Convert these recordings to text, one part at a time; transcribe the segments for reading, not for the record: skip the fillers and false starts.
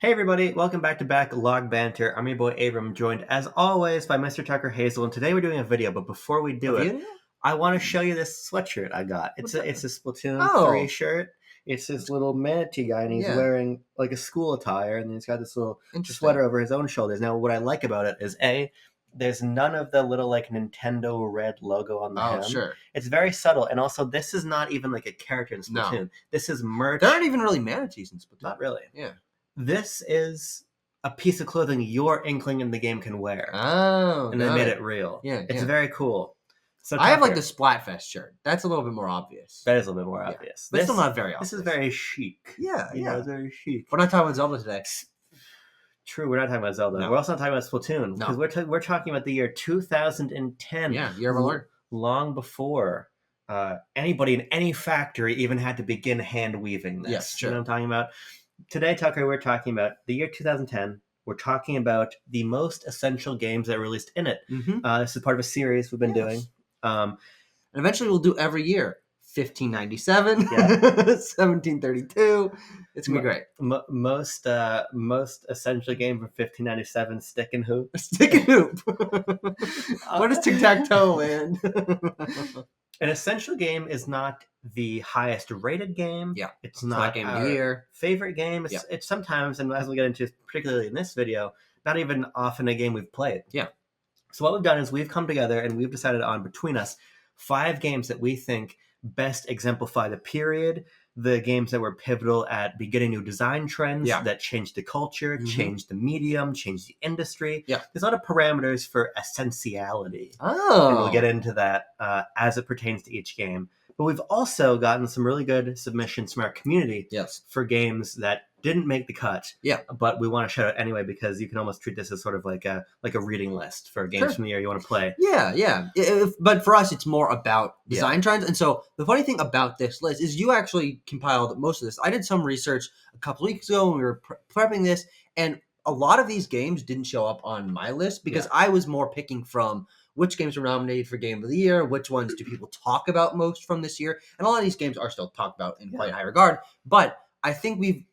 Hey everybody, welcome back to Backlog Banter. I'm your boy Abram, joined as always by Mr. Tucker Hazel, and today we're doing a video, but before we do it, I want to show you this sweatshirt I got. It's a Splatoon 3 shirt. It's this little manatee guy, and he's wearing like a school attire, and he's got this little sweater over his own shoulders. Now, what I like about it is, there's none of the little like Nintendo red logo on the hem. Sure. It's very subtle, and also this is not even like a character in Splatoon. No. This is merch. There aren't even really manatees in Splatoon. Not really. Yeah. This is a piece of clothing your inkling in the game can wear. Oh, and they made it real. Yeah, it's very cool. So I have like the Splatfest shirt. That's a little bit more obvious. That is a little bit more obvious. But still not very obvious. This is very chic. Yeah, It's very chic. We're not talking about Zelda today. True, we're not talking about Zelda. No. We're also not talking about Splatoon. Because we're talking about the year 2010. Yeah, year of our Lord. Long before anybody in any factory even had to begin hand weaving this. Yes, sure. You know what I'm talking about? Today, Tucker, we're talking about the year 2010. We're talking about the most essential games that were released in it. Mm-hmm. This is part of a series we've been doing. And eventually we'll do every year. 1597, 1732. It's going to be great. Most essential game for 1597, Stick and Hoop. Stick and Hoop. What is tic-tac-toe, man? An essential game is not the highest rated game. Yeah. It's not game of the year. Favorite game. It's sometimes, and as we'll get into particularly in this video, not even often a game we've played. Yeah. So what we've done is we've come together and we've decided on, between us, 5 games that we think best exemplify the period, the games that were pivotal at beginning new design trends that changed the culture, changed the medium, changed the industry. Yeah. There's a lot of parameters for essentiality. Oh. And we'll get into that as it pertains to each game. But we've also gotten some really good submissions from our community for games that didn't make the cut. Yeah. But we want to shout out anyway because you can almost treat this as sort of like a reading list for games from the year you want to play. Yeah. But for us, it's more about design trends. And so the funny thing about this list is you actually compiled most of this. I did some research a couple weeks ago when we were prepping this, and a lot of these games didn't show up on my list because I was more picking from which games were nominated for Game of the Year, which ones do people talk about most from this year. And a lot of these games are still talked about in quite high regard. But I think we've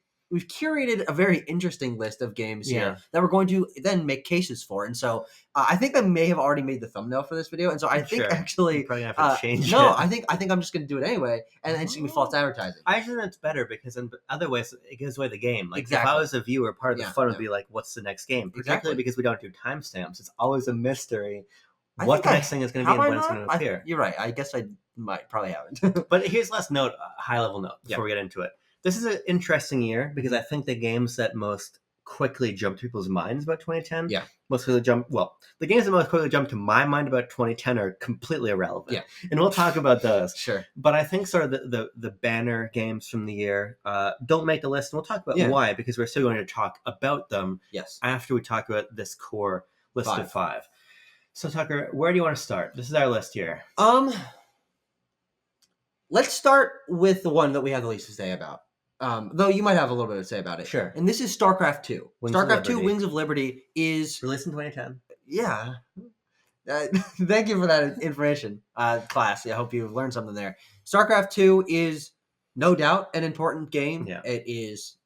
curated a very interesting list of games here that we're going to then make cases for. And so I think I may have already made the thumbnail for this video. And so I think actually... You're probably going to have to change it. No, I think I'm just going to do it anyway. And it's going to be false advertising. I think that's better because in other ways, it gives away the game. Like exactly. If I was a viewer, part of the fun would be like, what's the next game? Particularly because we don't do timestamps. It's always a mystery what the next thing is going to be and when it's going to appear. You're right. I guess I probably haven't. But here's last note, high-level note, before we get into it. This is an interesting year because I think the games that most quickly jump to people's minds about 2010, the games that most quickly jump to my mind about 2010 are completely irrelevant. Yeah. And we'll talk about those. Sure. But I think sort of the banner games from the year don't make the list, and we'll talk about why, because we're still going to talk about them after we talk about this core list of 5. So, Tucker, where do you want to start? This is our list here. Let's start with the one that we have the least to say about. Though you might have a little bit to say about it. Sure. And this is StarCraft 2. StarCraft 2 Wings of Liberty is... released in 2010. Yeah. Thank you for that information, class. I hope you've learned something there. StarCraft 2 is no doubt an important game. Yeah. It is...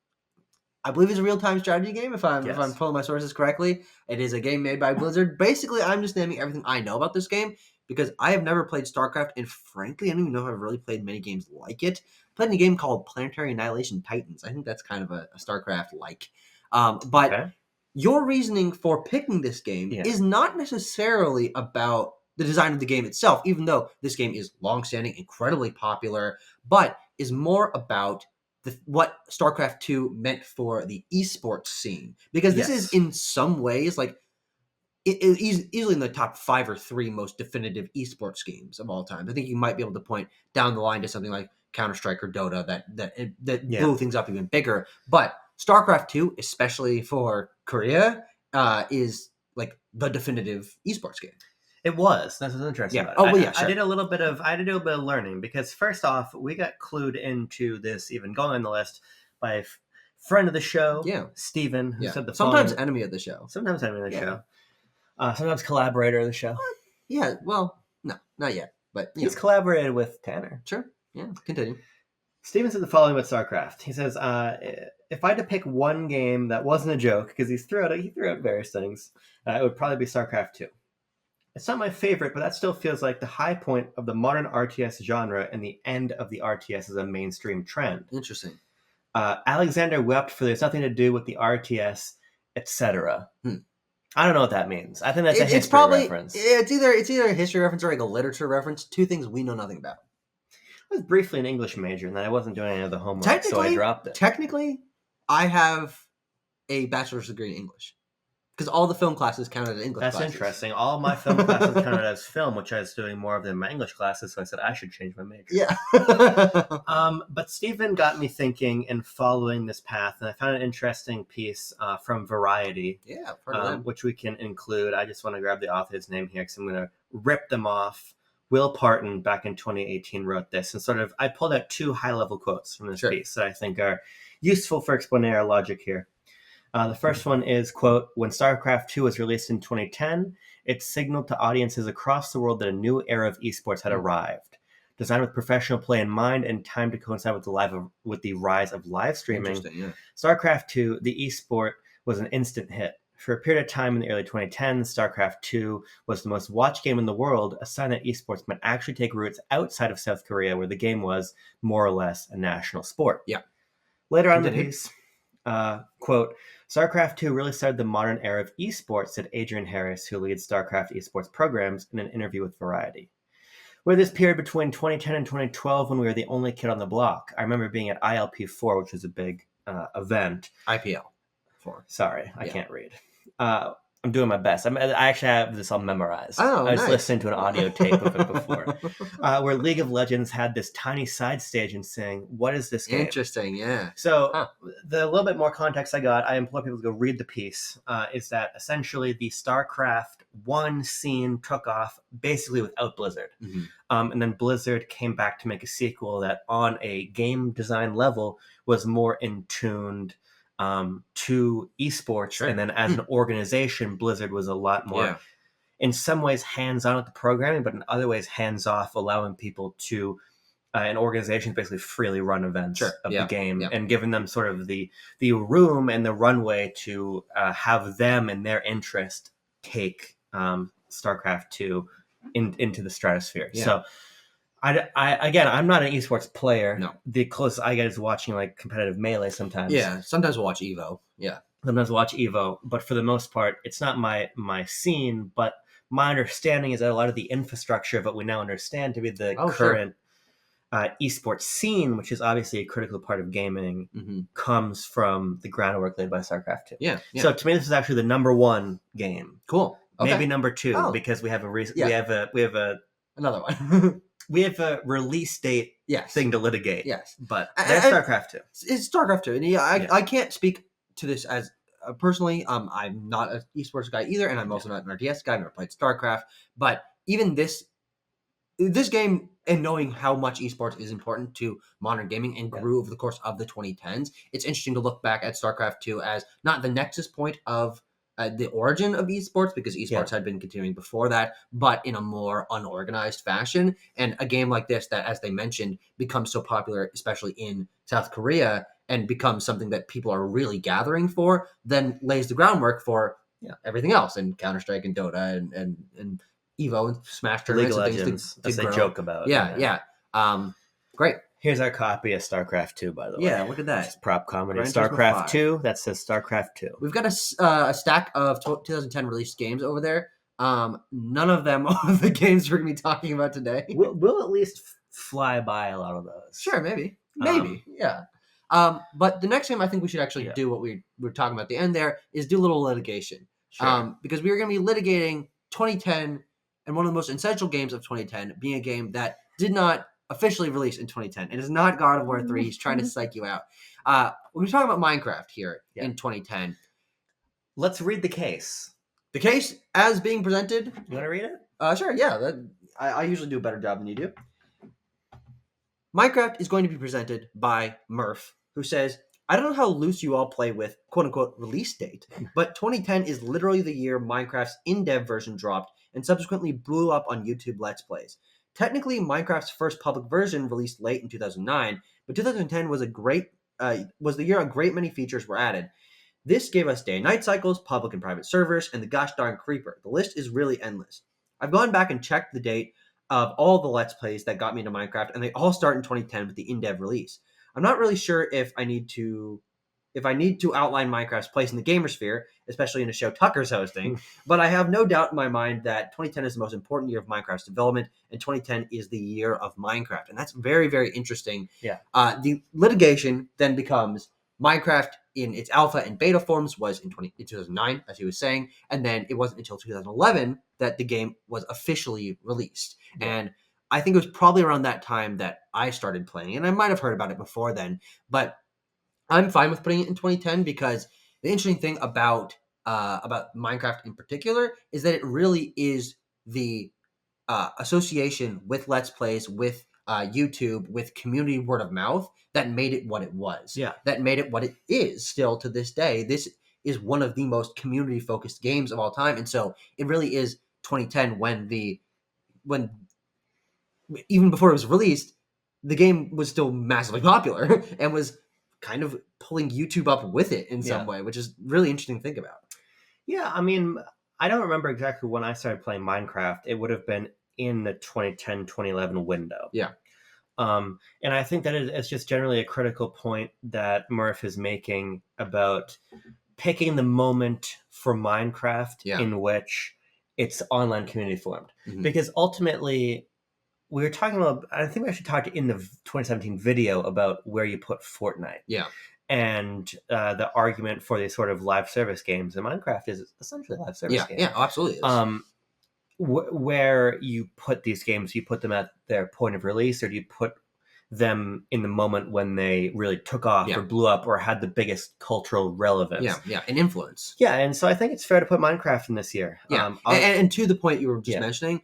I believe it's a real-time strategy game, if I'm pulling my sources correctly. It is a game made by Blizzard. Basically, I'm just naming everything I know about this game because I have never played StarCraft, and frankly, I don't even know if I've really played many games like it. I played in a game called Planetary Annihilation Titans. I think that's kind of a StarCraft-like. But your reasoning for picking this game is not necessarily about the design of the game itself, even though this game is long-standing, incredibly popular, but is more about what StarCraft 2 meant for the esports scene. Because this is, in some ways, like, it is easily in the top 5 or 3 most definitive esports games of all time. I think you might be able to point down the line to something like Counter-Strike or Dota that blew things up even bigger. But StarCraft 2, especially for Korea, is like the definitive esports game. It was. That's what's interesting about it. I did a little bit of learning because first off, we got clued into this even going on the list by a friend of the show, Steven, who said the sometimes enemy of the show. Sometimes enemy of the show. Sometimes collaborator of the show. Well, no, not yet. But he's collaborated with Tanner. Sure. Yeah, continue. Steven said the following about StarCraft. He says, if I had to pick one game that wasn't a joke, because he threw out various things, it would probably be StarCraft 2. It's not my favorite, but that still feels like the high point of the modern RTS genre and the end of the RTS as a mainstream trend. Interesting. Alexander wept for there's nothing to do with the RTS, etc. I don't know what that means. I think that's a history reference. It's either a history reference or like a literature reference. Two things we know nothing about. I was briefly an English major, and then I wasn't doing any of the homework, so I dropped it. Technically, I have a bachelor's degree in English. Because all the film classes counted as English classes. That's interesting. All my film classes counted as film, which I was doing more of than my English classes, so I said I should change my major. Yeah. But Stephen got me thinking and following this path, and I found an interesting piece from Variety, which we can include. I just want to grab the author's name here because I'm going to rip them off. Will Parton, back in 2018, wrote this, and I pulled out two high-level quotes from this piece that I think are useful for explaining our logic here. The first one is, quote, when StarCraft 2 was released in 2010, it signaled to audiences across the world that a new era of esports had arrived. Designed with professional play in mind and timed to coincide with the rise of live streaming, StarCraft 2, the esport, was an instant hit. For a period of time in the early 2010s, StarCraft 2 was the most watched game in the world, a sign that esports might actually take roots outside of South Korea, where the game was more or less a national sport. Yeah. Later on in the piece, quote, StarCraft 2 really started the modern era of esports, said Adrian Harris, who leads StarCraft esports programs, in an interview with Variety. We're this period between 2010 and 2012 when we were the only kid on the block. I remember being at ILP4, which was a big event. IPL 4. Sorry, I can't read. I'm doing my best. I actually have this all memorized. Oh, I was listening to an audio tape of it before, where League of Legends had this tiny side stage and saying, "What is this game?" Interesting, yeah. So the little bit more context I got, I implore people to go read the piece, is that essentially the StarCraft 1 scene took off basically without Blizzard. And then Blizzard came back to make a sequel that on a game design level was more in tuned to esports, and then as an organization, Blizzard was a lot more, in some ways, hands-on with the programming, but in other ways, hands-off, allowing people to, an organization basically freely run events of the game, and giving them sort of the room and the runway to have them and their interest take StarCraft 2 into the stratosphere. So I'm not an esports player. No. The closest I get is watching like competitive Melee sometimes. Yeah, sometimes we'll watch Evo. Yeah. Sometimes we'll watch Evo, but for the most part, it's not my scene, but my understanding is that a lot of the infrastructure of what we now understand to be the current esports scene, which is obviously a critical part of gaming, comes from the groundwork laid by StarCraft 2. Yeah. So to me, this is actually the number one game. Cool. Okay. Maybe number two, because we have another one. We have a release date thing to litigate. Yes. But that's StarCraft 2. It's StarCraft 2. And I can't speak to this as personally. I'm not an esports guy either, and I'm also not an RTS guy. I've never played StarCraft. But even this game, and knowing how much esports is important to modern gaming and grew over the course of the 2010s, it's interesting to look back at StarCraft 2 as not the nexus point of the origin of esports, because esports had been continuing before that, but in a more unorganized fashion. And a game like this that, as they mentioned, becomes so popular, especially in South Korea, and becomes something that people are really gathering for, then lays the groundwork for everything else, and Counter-Strike and Dota and Evo and Smash tournaments and things as they joke about. Great. Here's our copy of StarCraft 2, by the way. Yeah, look at that. It's prop comedy. StarCraft 2, that says StarCraft 2. We've got a stack of 2010 released games over there. None of them are the games we're going to be talking about today. We'll at least fly by a lot of those. Sure, maybe. Yeah. But the next game I think we should actually do what we were talking about at the end there, is do a little litigation. Sure. Because we are going to be litigating 2010 and one of the most essential games of 2010 being a game that did not officially released in 2010. It is not God of War 3. He's trying to psych you out. We're talking about Minecraft here in 2010. Let's read the case. The case as being presented. You want to read it? Sure, yeah. I usually do a better job than you do. Minecraft is going to be presented by Murph, who says, I don't know how loose you all play with quote-unquote release date, but 2010 is literally the year Minecraft's in-dev version dropped and subsequently blew up on YouTube Let's Plays. Technically, Minecraft's first public version released late in 2009, But 2010 was was the year a great many features were added. This gave us day and night cycles, public and private servers, and the gosh darn creeper. The list is really endless. I've gone back and checked the date of all the Let's Plays that got me into Minecraft, and they all start in 2010 with the in-dev release. I'm not really sure if I need to outline Minecraft's place in the gamersphere, especially in a show Tucker's hosting, but I have no doubt in my mind that 2010 is the most important year of Minecraft's development, and 2010 is the year of Minecraft, and that's very, very interesting. Yeah. The litigation then becomes Minecraft in its alpha and beta forms was in 2009, as he was saying, and then it wasn't until 2011 that the game was officially released. Yeah. And I think it was probably around that time that I started playing, and I might have heard about it before then, but I'm fine with putting it in 2010 because the interesting thing about Minecraft in particular is that it really is the association with Let's Plays, with YouTube, with community word of mouth that made it what it was. Yeah. That made it what it is still to this day. This is one of the most community focused games of all time. And so it really is 2010 when even before it was released, the game was still massively popular and was kind of pulling YouTube up with it in some way, which is really interesting to think about. Yeah, I mean, I don't remember exactly when I started playing Minecraft. It would have been in the 2010, 2011 window. Yeah. And I think that it's just generally a critical point that Murph is making about picking the moment for Minecraft in which its online community formed. Mm-hmm. Because ultimately, we were talking about, I think we actually talked in the 2017 video about where you put Fortnite. Yeah. And the argument for these sort of live service games. And Minecraft is essentially a live service game. Yeah, absolutely. Where you put these games, you put them at their point of release, or do you put them in the moment when they really took off or blew up or had the biggest cultural relevance? Yeah, and influence. Yeah, and so I think it's fair to put Minecraft in this year. Yeah, and to the point you were just mentioning,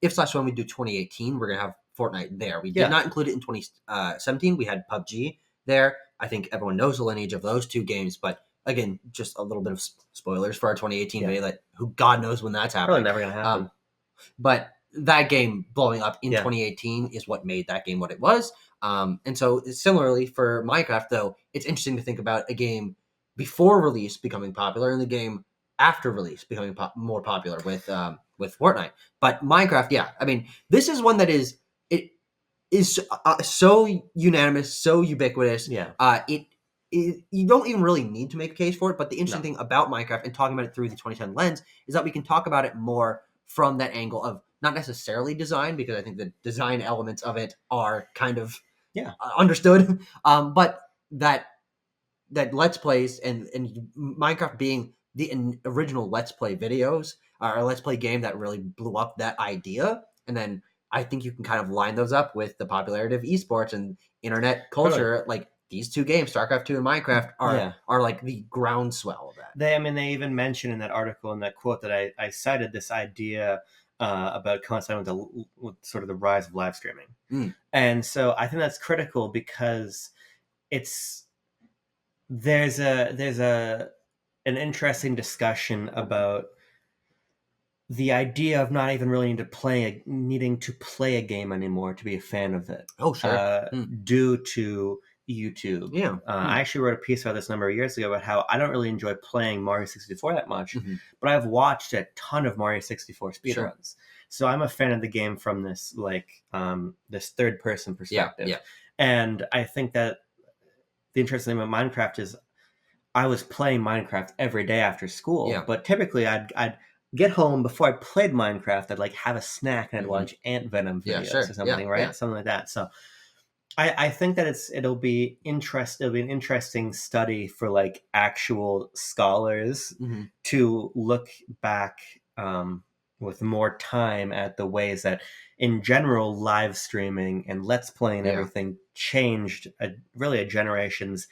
if/when we do 2018, we're going to have Fortnite there. We did not include it in 2017. We had PUBG there. I think everyone knows the lineage of those two games, but again, just a little bit of spoilers for our 2018 video that who God knows when that's happening. Probably never going to happen. But that game blowing up in 2018 is what made that game what it was. And so similarly for Minecraft, though, it's interesting to think about a game before release becoming popular and the game after release becoming more popular with Fortnite. But Minecraft, I mean, this is one that is so unanimous, so ubiquitous. Yeah. You don't even really need to make a case for it. But the interesting thing about Minecraft and talking about it through the 2010 lens is that we can talk about it more from that angle of not necessarily design, because I think the design elements of it are kind of understood. But that Let's Plays and Minecraft being the original Let's Play videos or Let's Play game that really blew up that idea, and then I think you can kind of line those up with the popularity of esports and internet culture. Totally. Like these two games, StarCraft 2 and Minecraft, are like the groundswell of that. They even mention in that article, in that quote that I cited, this idea about coinciding with sort of the rise of live streaming. And so I think that's critical because there's an interesting discussion about the idea of not even really needing to play a game anymore to be a fan of it. Oh, sure. Due to YouTube. Yeah. I actually wrote a piece about this a number of years ago about how I don't really enjoy playing Mario 64 that much, but I've watched a ton of Mario 64 speedruns. Sure. So I'm a fan of the game from this this third person perspective. Yeah. And I think that the interesting thing about Minecraft is I was playing Minecraft every day after school, but typically I'd get home before I played Minecraft. I'd like have a snack and I'd watch Ant Venom videos or something, right? Yeah. Something like that. So I think that it'll be an interesting study for like actual scholars to look back with more time at the ways that in general live streaming and Let's Play and everything changed a generation's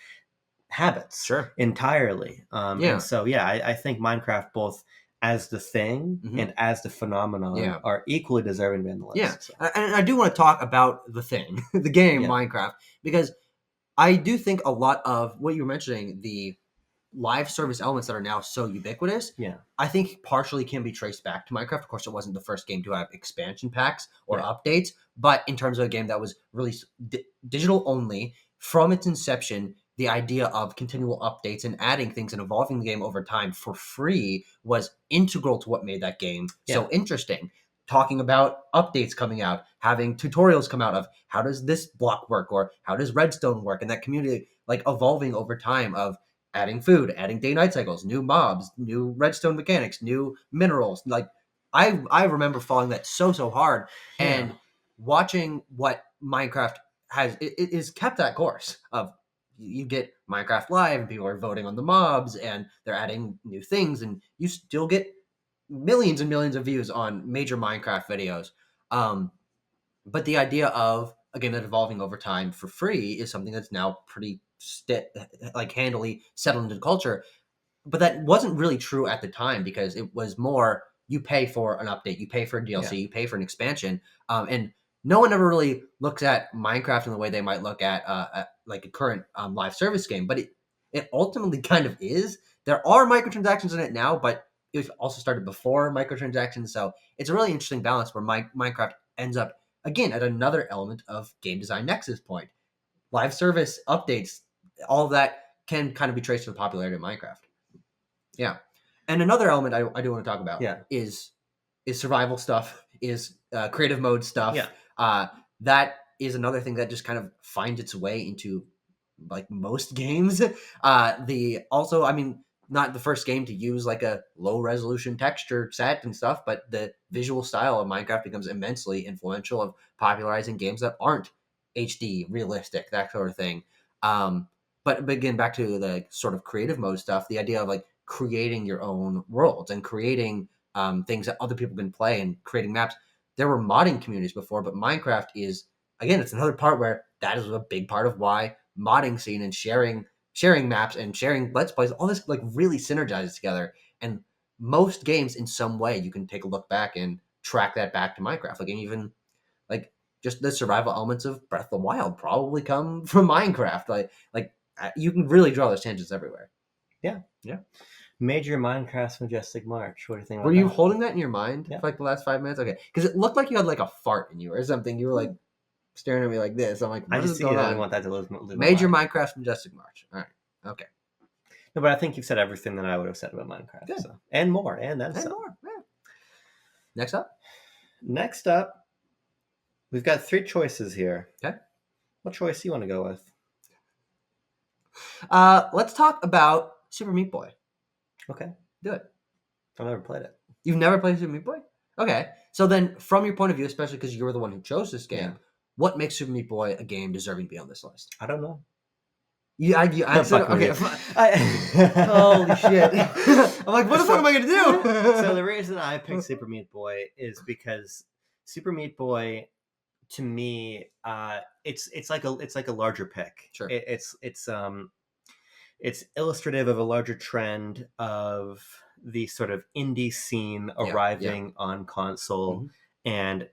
habits entirely. And so I think Minecraft, both as the thing and as the phenomenon, are equally deserving to be on the list. Yeah, so. And I do want to talk about the thing, the game Minecraft, because I do think a lot of what you were mentioning, the live service elements that are now so ubiquitous, I think partially can be traced back to Minecraft. Of course, it wasn't the first game to have expansion packs or updates, but in terms of a game that was released digital only from its inception, the idea of continual updates and adding things and evolving the game over time for free was integral to what made that game so interesting. Talking about updates coming out, having tutorials come out of how does this block work or how does redstone work, and that community like evolving over time of adding food, adding day-night cycles, new mobs, new redstone mechanics, new minerals. Like I remember following that so hard and watching what Minecraft has. It is kept that course of you get Minecraft Live and people are voting on the mobs and they're adding new things and you still get millions and millions of views on major Minecraft videos. But the idea of, again, that evolving over time for free is something that's now pretty handily settled into the culture. But that wasn't really true at the time because it was more you pay for an update, you pay for a DLC, you pay for an expansion. And no one ever really looks at Minecraft in the way they might look at like a current live service game. But it ultimately kind of is. There are microtransactions in it now, but it also started before microtransactions. So it's a really interesting balance where Minecraft ends up, again, at another element of game design nexus point. Live service updates, all of that can kind of be traced to the popularity of Minecraft. Yeah. And another element I do want to talk about is survival stuff, is creative mode stuff. That is another thing that just kind of finds its way into like most games. Not the first game to use like a low resolution texture set and stuff, but the visual style of Minecraft becomes immensely influential of popularizing games that aren't HD, realistic, that sort of thing. But again, back to the sort of creative mode stuff, the idea of like creating your own worlds and creating things that other people can play and creating maps. There were modding communities before, but Minecraft is, again, it's another part where that is a big part of why modding scene and sharing maps and sharing let's plays, all this like really synergizes together. And most games in some way you can take a look back and track that back to Minecraft. Like, and even like just the survival elements of Breath of the Wild probably come from Minecraft. Like you can really draw those tangents everywhere. Yeah. Major Minecraft's Majestic March. What do you think about Were you holding that in your mind for like the last 5 minutes? Okay. Because it looked like you had like a fart in you or something. You were like staring at me like this. I'm like, what is going on? I want that to live Major Minecraft's Majestic March. All right. Okay. No, but I think you've said everything that I would have said about Minecraft. Good. So. And more. And then some. More. Yeah. Next up, we've got 3 choices here. Okay. What choice do you want to go with? Let's talk about Super Meat Boy. Okay. Do it. I've never played it. You've never played Super Meat Boy? Okay. So then, from your point of view, especially because you were the one who chose this game, what makes Super Meat Boy a game deserving to be on this list? I don't know. You answered, okay. Holy shit. I'm like, what the fuck am I going to do? So the reason I picked Super Meat Boy is because Super Meat Boy, to me, it's like a larger pick. Sure. It's illustrative of a larger trend of the sort of indie scene arriving on console and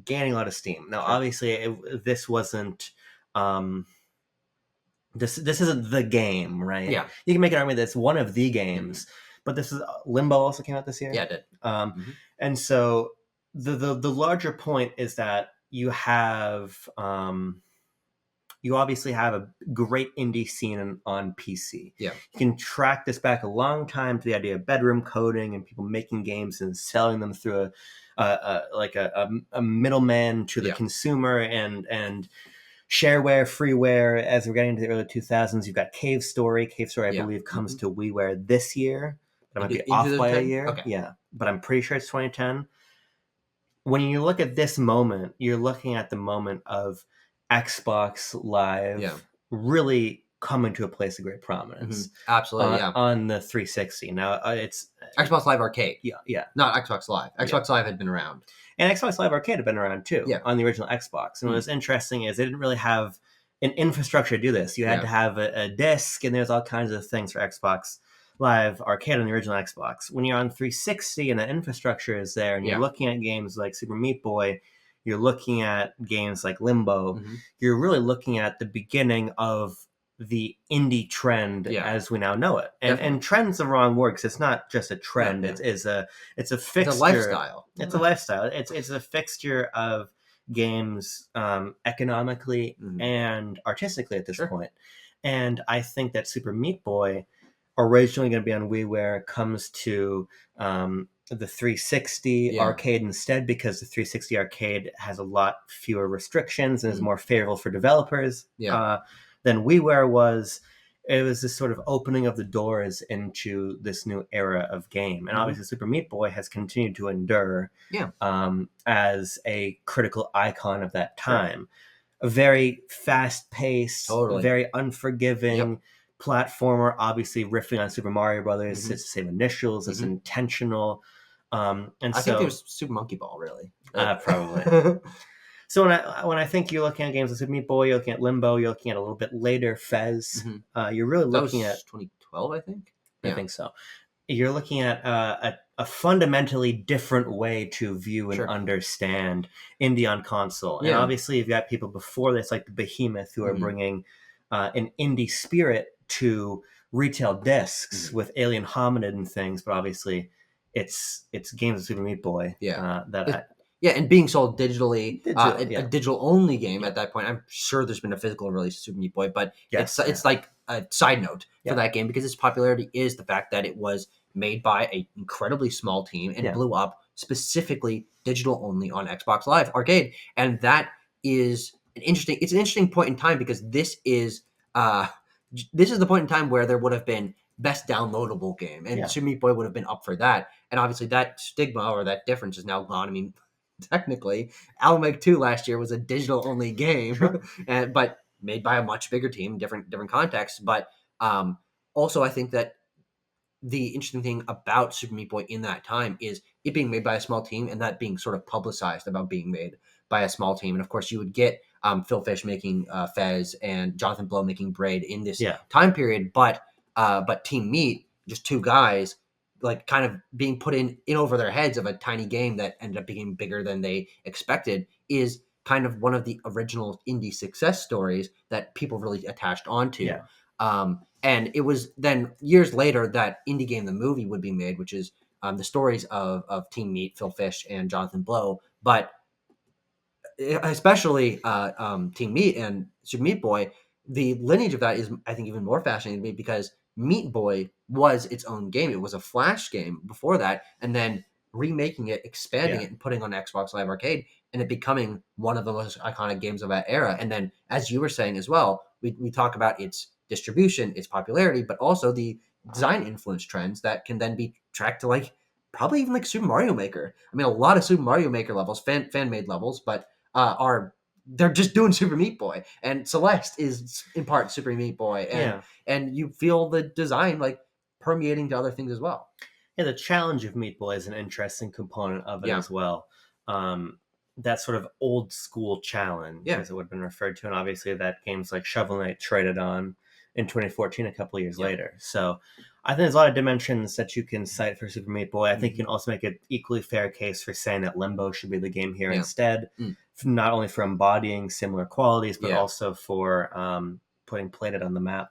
gaining a lot of steam. Now, obviously, this wasn't. This isn't the game, right? Yeah. You can make an argument that's one of the games, but this is Limbo also came out this year. Yeah, it did. And so the larger point is that you have you obviously have a great indie scene on PC. Yeah. You can track this back a long time to the idea of bedroom coding and people making games and selling them through a middleman to the consumer and shareware, freeware. As we're getting into the early 2000s, you've got Cave Story. Cave Story, I believe, comes to WiiWare this year. But I might be off by a year. Okay. Yeah, but I'm pretty sure it's 2010. When you look at this moment, you're looking at the moment of Xbox Live really coming to a place of great prominence. Absolutely, on the 360. Now, it's Xbox Live Arcade. Yeah. Not Xbox Live. Xbox Live had been around. And Xbox Live Arcade had been around too on the original Xbox. And what's interesting is they didn't really have an infrastructure to do this. You had to have a disc, and there's all kinds of things for Xbox Live Arcade on the original Xbox. When you're on 360 and the infrastructure is there, and you're looking at games like Super Meat Boy, you're looking at games like Limbo, you're really looking at the beginning of the indie trend as we now know it. And trend's the wrong word, because it's not just a trend. It's a fixture. It's a lifestyle. It's a lifestyle. It's a fixture of games, economically and artistically at this point. And I think that Super Meat Boy, originally going to be on WiiWare, comes to the 360 arcade instead, because the 360 arcade has a lot fewer restrictions and is more favorable for developers than WiiWare was. It was this sort of opening of the doors into this new era of game. And obviously Super Meat Boy has continued to endure as a critical icon of that time. A very fast-paced, very unforgiving platformer, obviously riffing on Super Mario Brothers. It's the same initials. It's intentional. And I think it was Super Monkey Ball, really. Probably. So when I think you're looking at games like Super Meat Boy, you're looking at Limbo, you're looking at a little bit later Fez. You're really looking at 2012, I think. I think so. You're looking at a fundamentally different way to view and understand indie on console. And obviously you've got people before this, like the Behemoth, who are bringing an indie spirit to retail discs with Alien Hominid and things. But obviously it's games of Super Meat Boy and being sold digitally, a digital-only game at that point. I'm sure there's been a physical release of Super Meat Boy, but it's like a side note for that game, because its popularity is the fact that it was made by an incredibly small team and blew up specifically digital-only on Xbox Live Arcade. And that is an interesting point in time, because this is the point in time where there would have been best downloadable game, and Super Meat Boy would have been up for that. And obviously that stigma or that difference is now gone. I mean, technically, Alan Wake 2 last year was a digital-only game, but made by a much bigger team, different context. But also, I think that the interesting thing about Super Meat Boy in that time is it being made by a small team, and that being sort of publicized about being made by a small team. And of course, you would get Phil Fish making Fez and Jonathan Blow making Braid in this time period. But Team Meat, just two guys, like kind of being put in over their heads of a tiny game that ended up being bigger than they expected, is kind of one of the original indie success stories that people really attached onto. And it was then years later that Indie Game the Movie would be made, which is the stories of Team Meat, Phil Fish, and Jonathan Blow. But especially Team Meat and Super Meat Boy, the lineage of that is, I think, even more fascinating to me, because Meat Boy was its own game. It was a Flash game before that, and then remaking it, expanding it, and putting on Xbox Live Arcade, and it becoming one of the most iconic games of that era. And then, as you were saying as well, we talk about its distribution, its popularity, but also the design influence trends that can then be tracked to, like, probably even like Super Mario Maker. I mean, a lot of Super Mario Maker levels, fan-made levels, but they're just doing Super Meat Boy, and Celeste is in part Super Meat Boy, and you feel the design like permeating to other things as well. Yeah, the challenge of Meat Boy is an interesting component of it as well. That sort of old school challenge, as it would have been referred to, and obviously that games like Shovel Knight traded on in 2014, a couple of years later. So I think there's a lot of dimensions that you can cite for Super Meat Boy. I think you can also make an equally fair case for saying that Limbo should be the game here instead, not only for embodying similar qualities, but also for putting Playdead on the map.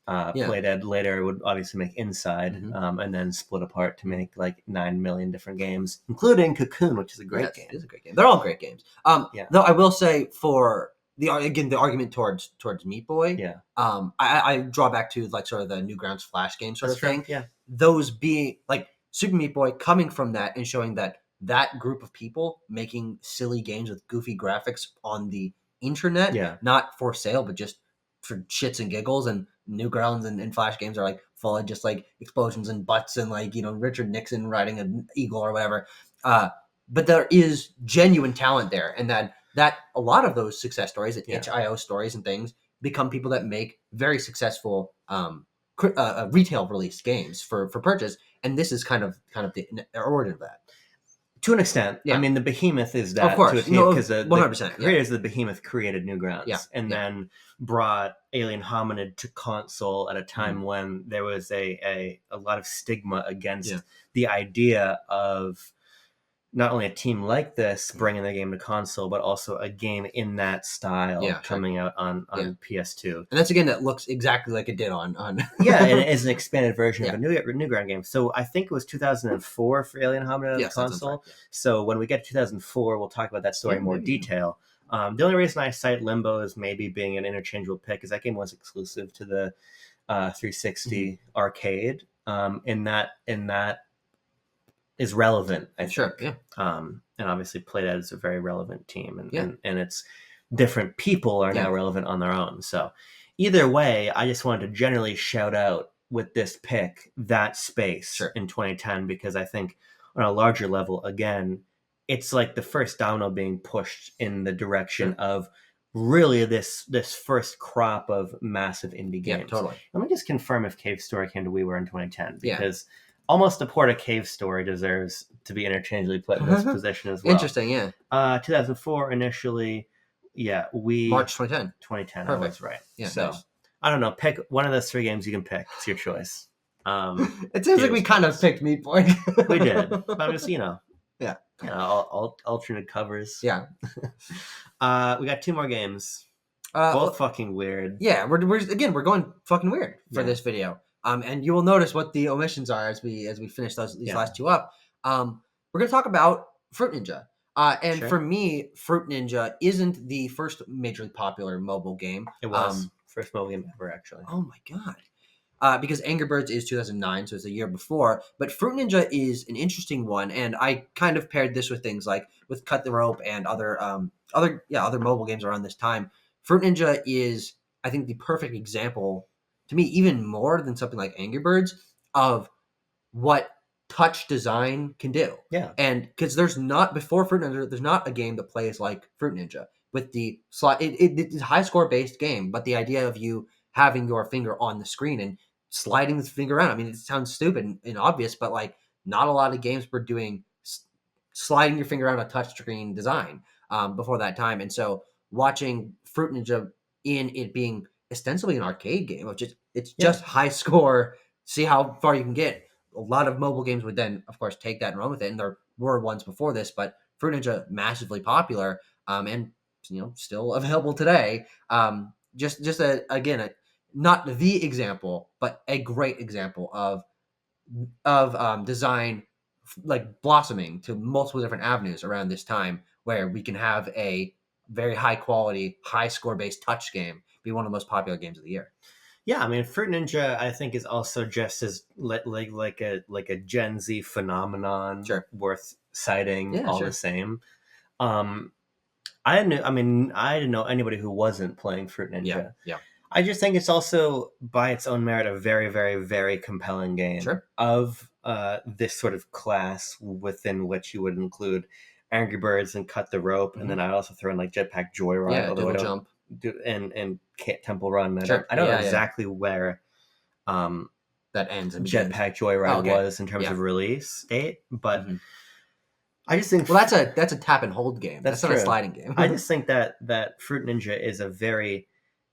Playdead later would obviously make Inside, and then split apart to make like 9 million different games, including Cocoon, which is a great game. It is a great game. They're all great games. Though I will say, for the argument towards Meat Boy, I draw back to like sort of the Newgrounds Flash game sort of thing. Those being like Super Meat Boy coming from that and showing that group of people making silly games with goofy graphics on the internet, not for sale, but just for shits and giggles. And Newgrounds and Flash games are like full of just like explosions and butts and like, you know, Richard Nixon riding an eagle or whatever. But there is genuine talent there, and that a lot of those success stories, itch.io stories and things, become people that make very successful retail released games for purchase. And this is kind of the origin of that. To an extent, I mean, the Behemoth is that, of course, because the creators of the Behemoth created Newgrounds, and then brought Alien Hominid to console at a time when there was a lot of stigma against the idea of not only a team like this bringing their game to console, but also a game in that style coming out on PS2. And that's a game that looks exactly like it did on. Yeah, and it is an expanded version of a Newground game. So I think it was 2004 for Alien Hominid on the console. Right, So when we get to 2004, we'll talk about that story in more detail. The only reason I cite Limbo as maybe being an interchangeable pick is that game was exclusive to the 360 arcade. In that is relevant, I think. Sure, yeah. And obviously Playdead is a very relevant team, and it's different people are now relevant on their own. So either way, I just wanted to generally shout out with this pick that space in 2010, because I think on a larger level, again, it's like the first domino being pushed in the direction of really this first crop of massive indie games. Yeah, totally. Let me just confirm if Cave Story came to WiiWare in 2010, because almost a port of Cave Story deserves to be interchangeably put in this position as well. Interesting, yeah. 2004 initially, March 2010. 2010, Perfect. I was right. Yeah, so nice. I don't know. Pick one of those 3 games you can pick. It's your choice. It seems like we kind of picked Meat Boy. We did, but I'm just alternate covers. Yeah. We got 2 more games. Both fucking weird. Yeah, we're going fucking weird for this video. And you will notice what the omissions are as we finish these last 2 up. We're going to talk about Fruit Ninja. For me, Fruit Ninja isn't the first majorly popular mobile game. It was first mobile game ever, actually. Oh my god! Because Angry Birds is 2009, so it's a year before. But Fruit Ninja is an interesting one, and I kind of paired this with things like with Cut the Rope and other mobile games around this time. Fruit Ninja is, I think, the perfect example, to me, even more than something like Angry Birds, of what touch design can do. Yeah. And because before Fruit Ninja, there's not a game that plays like Fruit Ninja with the slide. It's a high score based game, but the idea of you having your finger on the screen and sliding the finger around. I mean, it sounds stupid and obvious, but like not a lot of games were doing sliding your finger around a touchscreen design before that time. And so watching Fruit Ninja in it being ostensibly an arcade game, which it's just high score, see how far you can get. A lot of mobile games would then, of course, take that and run with it. And there were ones before this, but Fruit Ninja massively popular and still available today. Not the example, but a great example of design like blossoming to multiple different avenues around this time, where we can have a very high quality, high score based touch game be one of the most popular games of the year. Yeah, I mean, Fruit Ninja, I think, is also just as like a Gen Z phenomenon, worth citing. The same. I didn't know anybody who wasn't playing Fruit Ninja. Yeah. I just think it's also, by its own merit, a very, very, very compelling game of this sort of class, within which you would include Angry Birds and Cut the Rope, and then I'd also throw in like Jetpack Joyride, although I don't jump. And Temple Run. I don't know exactly where that ends. Jetpack Joyride was in terms of release date, but I just think that's a tap and hold game. That's not a sliding game. I just think that Fruit Ninja is a very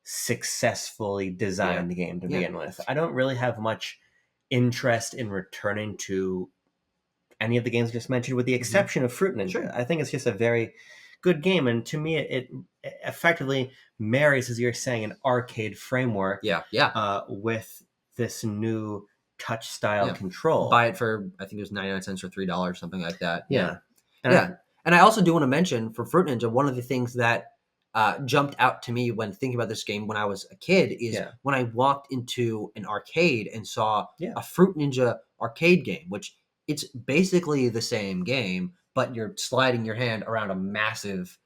successfully designed game to begin with. I don't really have much interest in returning to any of the games I just mentioned, with the exception of Fruit Ninja. I think it's just a very good game, and to me it effectively marries, as you're saying, an arcade framework with this new touch style control. Buy it for, I think it was 99 cents or $3, something like that. And I also do want to mention, for Fruit Ninja, one of the things that jumped out to me when thinking about this game when I was a kid is when I walked into an arcade and saw a Fruit Ninja arcade game, which it's basically the same game, but you're sliding your hand around a massive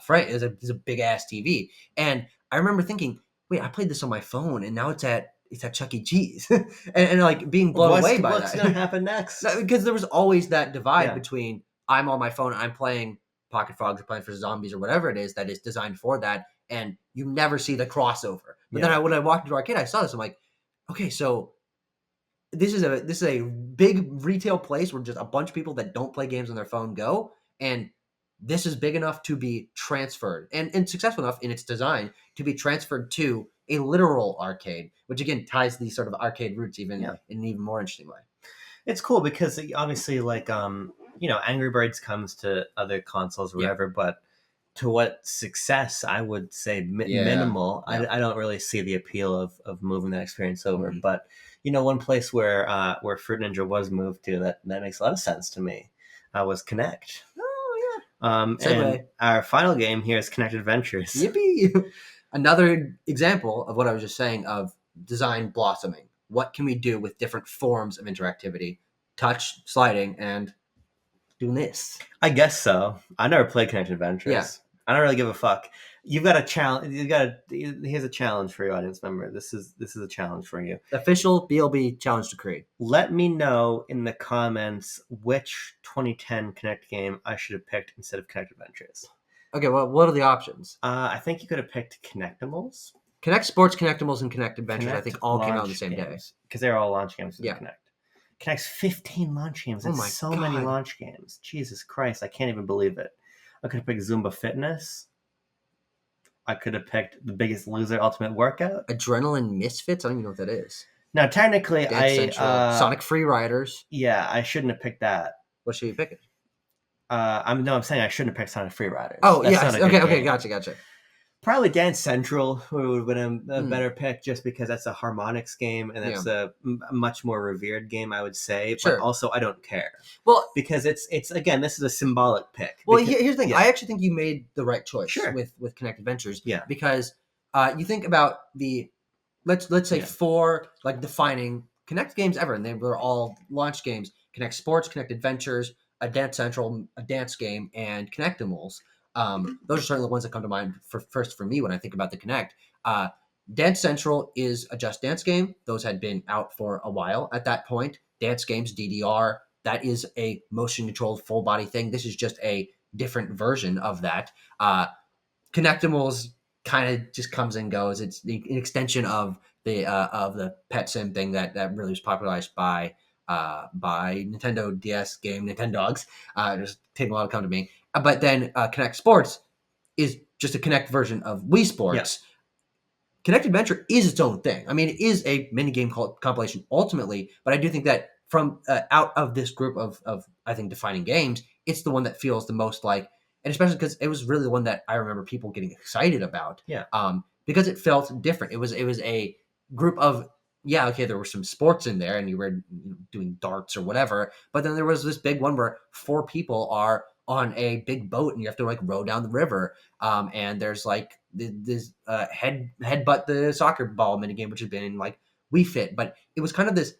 frame. It's a big ass TV. And I remember thinking, wait, I played this on my phone and now it's at Chuck E. Cheese. and like being blown away by what's going to happen next? Because there was always that divide between I'm on my phone, I'm playing Pocket Frogs, or playing for zombies, or whatever it is that is designed for that, and you never see the crossover. But then when I walked into arcade, I saw this. I'm like, okay, so this is a big retail place where just a bunch of people that don't play games on their phone go, and this is big enough to be transferred and successful enough in its design to be transferred to a literal arcade, which again ties these sort of arcade roots in an even more interesting way. It's cool because obviously, like Angry Birds comes to other consoles or whatever, but to what success, I would say minimal. I don't really see the appeal of moving that experience over. But one place where Fruit Ninja was moved to that makes a lot of sense to me was Connect. Oh yeah. And our final game here is Connect Adventures. Yippee! Another example of what I was just saying of design blossoming. What can we do with different forms of interactivity? Touch, sliding, and doing this. I guess so. I never played Connect Adventures. Yeah. I don't really give a fuck. You've got a challenge. Here's a challenge for your audience member. This is a challenge for you. Official BLB challenge decree. Let me know in the comments which 2010 Connect game I should have picked instead of Connect Adventures. Okay, well, what are the options? I think you could have picked Connectimals. Connect Sports, Connectimals, and Connect Adventures, I think, all came out on the same day. Because they're all launch games for Connect. Connect's 15 launch games. That's so many launch games. Jesus Christ, I can't even believe it. I could have picked Zumba Fitness. I could have picked The Biggest Loser Ultimate Workout. Adrenaline Misfits? I don't even know what that is. Now, technically, Sonic Free Riders. Yeah, I shouldn't have picked that. What should you pick? I'm saying I shouldn't have picked Sonic Free Riders. Oh, yes. Okay, gotcha. Probably Dance Central would have been a better pick just because that's a harmonics game and that's a much more revered game, I would say. But also, I don't care. Well, because it's again, this is a symbolic pick. Well, here's the thing. I actually think you made the right choice with Connect Adventures. Yeah. Because you think about the, let's say 4 like defining Connect games ever, and they were all launch games. Connect Sports, Connect Adventures, a Dance Central, a dance game, and Connectimals. Those are certainly the ones that come to mind first for me when I think about the Connect. Dance Central is a Just Dance game. Those had been out for a while at that point. Dance Games, DDR, that is a motion-controlled full-body thing. This is just a different version of that. Connectimals kind of just comes and goes. It's an extension of the pet sim thing that really was popularized by Nintendo DS game Nintendogs. Just taking a while to come to me. But then Connect Sports is just a Connect version of Wii Sports. Yes. Connect Adventure is its own thing. I mean, it is a minigame compilation ultimately, but I do think that from out of this group of I think defining games, it's the one that feels the most like, and especially because it was really the one that I remember people getting excited about. Yeah. Because it felt different. It was a group of there were some sports in there, and you were doing darts or whatever. But then there was this big one where 4 people are on a big boat, and you have to like row down the river. And there's like this headbutt the soccer ball minigame, which had been in like Wii Fit, but it was kind of this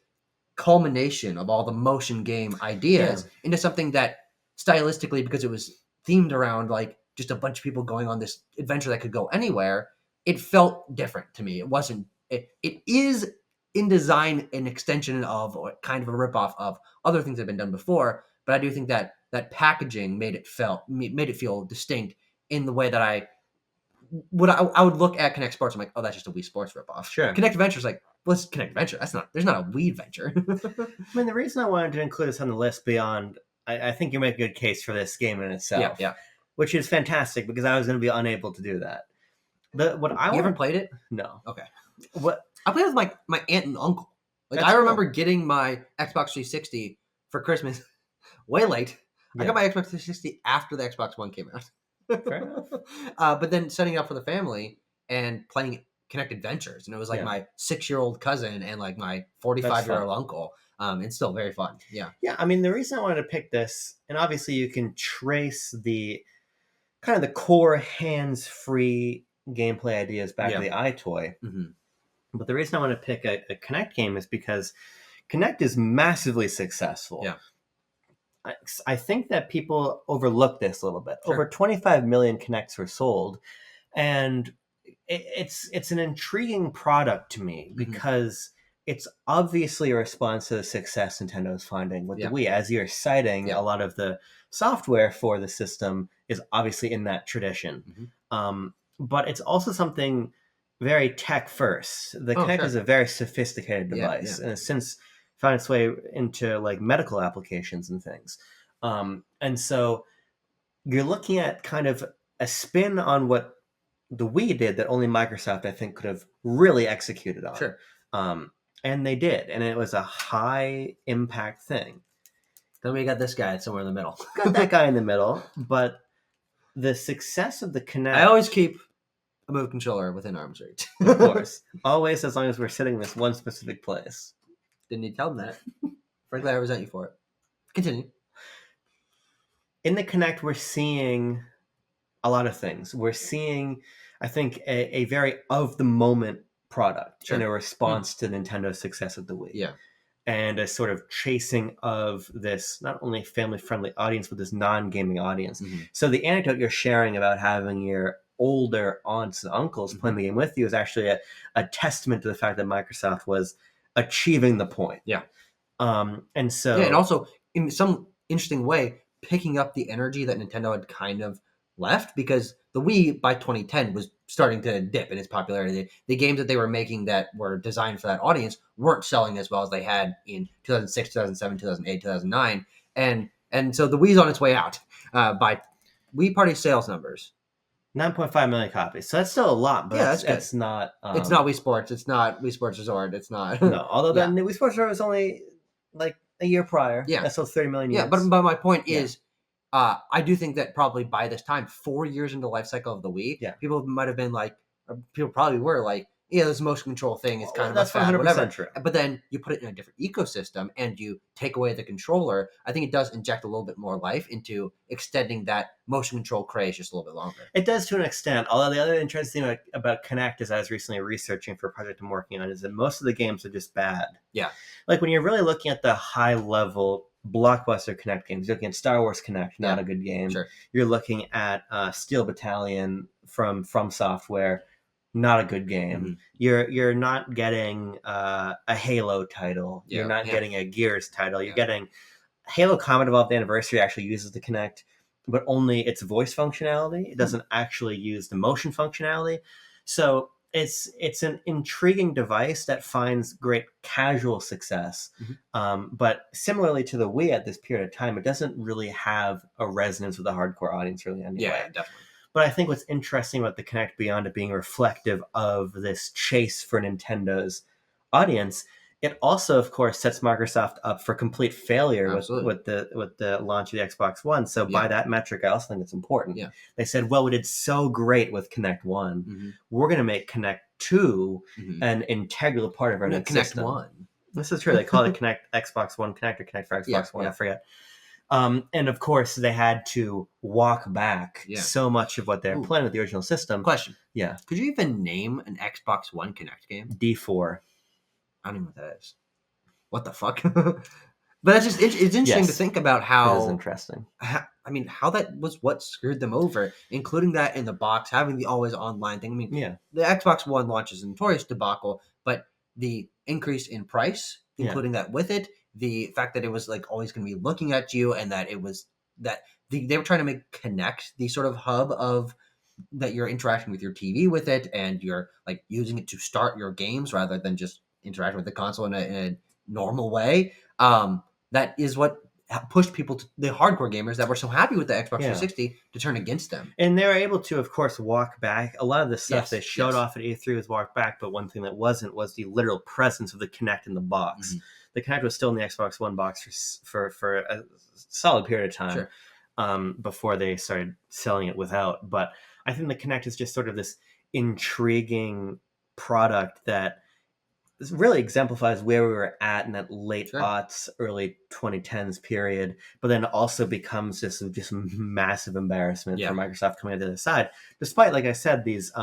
culmination of all the motion game ideas into something that stylistically, because it was themed around like just a bunch of people going on this adventure that could go anywhere, it felt different to me. It wasn't. It is in design an extension of, or kind of a ripoff of other things that have been done before, but I do think that packaging made it feel distinct in the way that I would look at Connect Sports. I'm like, oh, that's just a Wii Sports ripoff. Sure. Connect Adventure's like, well, it's Connect Adventure. There's not a Wii Adventure. I mean, the reason I wanted to include this on the list beyond, I think you make a good case for this game in itself. Yeah. Which is fantastic because I was going to be unable to do that. You haven't played it? No. Okay. I played with my aunt and uncle. Like, I remember getting my Xbox 360 for Christmas way late. Yeah. I got my Xbox 360 after the Xbox One came out. Fair enough. But then setting it up for the family and playing Connect Adventures. And it was like my 6-year-old cousin and like my 45-year-old uncle. It's still very fun. Yeah. Yeah. I mean, the reason I wanted to pick this, and obviously you can trace the kind of the core hands-free gameplay ideas back to the iToy. Mm-hmm. But the reason I want to pick a Connect game is because Connect is massively successful. Yeah. I think that people overlook this a little bit. Sure. Over 25 million Connects were sold. And it's an intriguing product to me because it's obviously a response to the success Nintendo's finding with the Wii. As you're citing, a lot of the software for the system is obviously in that tradition. Mm-hmm. But it's also something very tech first. The Connect is a very sophisticated device and has since found its way into like medical applications and things. And so you're looking at kind of a spin on what the Wii did that only Microsoft, I think, could have really executed on. Sure. And they did. And it was a high impact thing. Then we got this guy somewhere in the middle. Got that guy in the middle, but the success of the Kinect... I always keep a move controller within arm's reach. Of course. Always, as long as we're sitting in this one specific place. Didn't need to tell them that. Frankly, I resent you for it. Continue. In the Kinect, we're seeing a lot of things. We're seeing, I think, a very of-the-moment product in a response to Nintendo's success of the Wii. Yeah. And a sort of chasing of this not only family-friendly audience, but this non-gaming audience. Mm-hmm. So the anecdote you're sharing about having your older aunts and uncles playing the game with you is actually a testament to the fact that Microsoft was achieving the point. Yeah. And so... Yeah, and also, in some interesting way, picking up the energy that Nintendo had kind of left, because the Wii, by 2010, was starting to dip in its popularity. The games that they were making that were designed for that audience weren't selling as well as they had in 2006, 2007, 2008, 2009. And so the Wii's on its way out by Wii Party sales numbers. 9.5 million copies. So that's still a lot, but it's not... it's not Wii Sports. It's not Wii Sports Resort. It's not... No, although the Wii Sports Resort was only like a year prior. Yeah. That's still 30 million units. Yeah, but my point is... I do think that probably by this time, 4 years into the life cycle of the Wii, people might have been like, people probably were like, yeah, this motion control thing is kind of that's 100% true. But then you put it in a different ecosystem and you take away the controller. I think it does inject a little bit more life into extending that motion control craze just a little bit longer. It does to an extent. Although the other interesting thing about Kinect, as I was recently researching for a project I'm working on, is that most of the games are just bad. Yeah. Like when you're really looking at the high level blockbuster Kinect games, you're looking at Star Wars Kinect, not a good game. Sure. You're looking at Steel Battalion from Software, not a good game. Mm-hmm. You're not getting a Halo title. You're not getting a Gears title. You're getting Halo Combat Evolved Anniversary actually uses the Kinect, but only its voice functionality. It doesn't actually use the motion functionality. So it's an intriguing device that finds great casual success. Mm-hmm. But similarly to the Wii at this period of time, it doesn't really have a resonance with the hardcore audience really anyway. Yeah, definitely. But I think what's interesting about the Kinect, beyond it being reflective of this chase for Nintendo's audience, it also, of course, sets Microsoft up for complete failure with the launch of the Xbox One. So by that metric, I also think it's important. Yeah. They said, well, we did so great with Kinect 1. Mm-hmm. We're going to make Kinect 2 an integral part of our Kinect system. 1. This is true. They call it Kinect Xbox One Kinect or Kinect for Xbox One. I forget. And of course, they had to walk back so much of what they're playing with the original system. Question. Yeah. Could you even name an Xbox One Kinect game? D4. I don't even know what that is. What the fuck? But it's interesting to think about how... It is interesting. How that was what screwed them over, including that in the box, having the always online thing. I mean, the Xbox One launch is a notorious debacle, but the increase in price, including that with it, the fact that it was like always going to be looking at you, and that it was that they were trying to make Kinect the sort of hub of that you're interacting with your TV with it, and you're like using it to start your games rather than just interacting with the console in a normal way. That is what pushed people to the hardcore gamers that were so happy with the Xbox 360 to turn against them. And they were able to, of course, walk back. A lot of the stuff they showed off at E3 was walked back, but one thing that wasn't was the literal presence of the Kinect in the box. Mm-hmm. The Kinect was still in the Xbox One box for a solid period of time before they started selling it without. But I think the Kinect is just sort of this intriguing product that really exemplifies where we were at in that late aughts, early 2010s period, but then also becomes just massive embarrassment for Microsoft coming out the other side, despite, like I said, these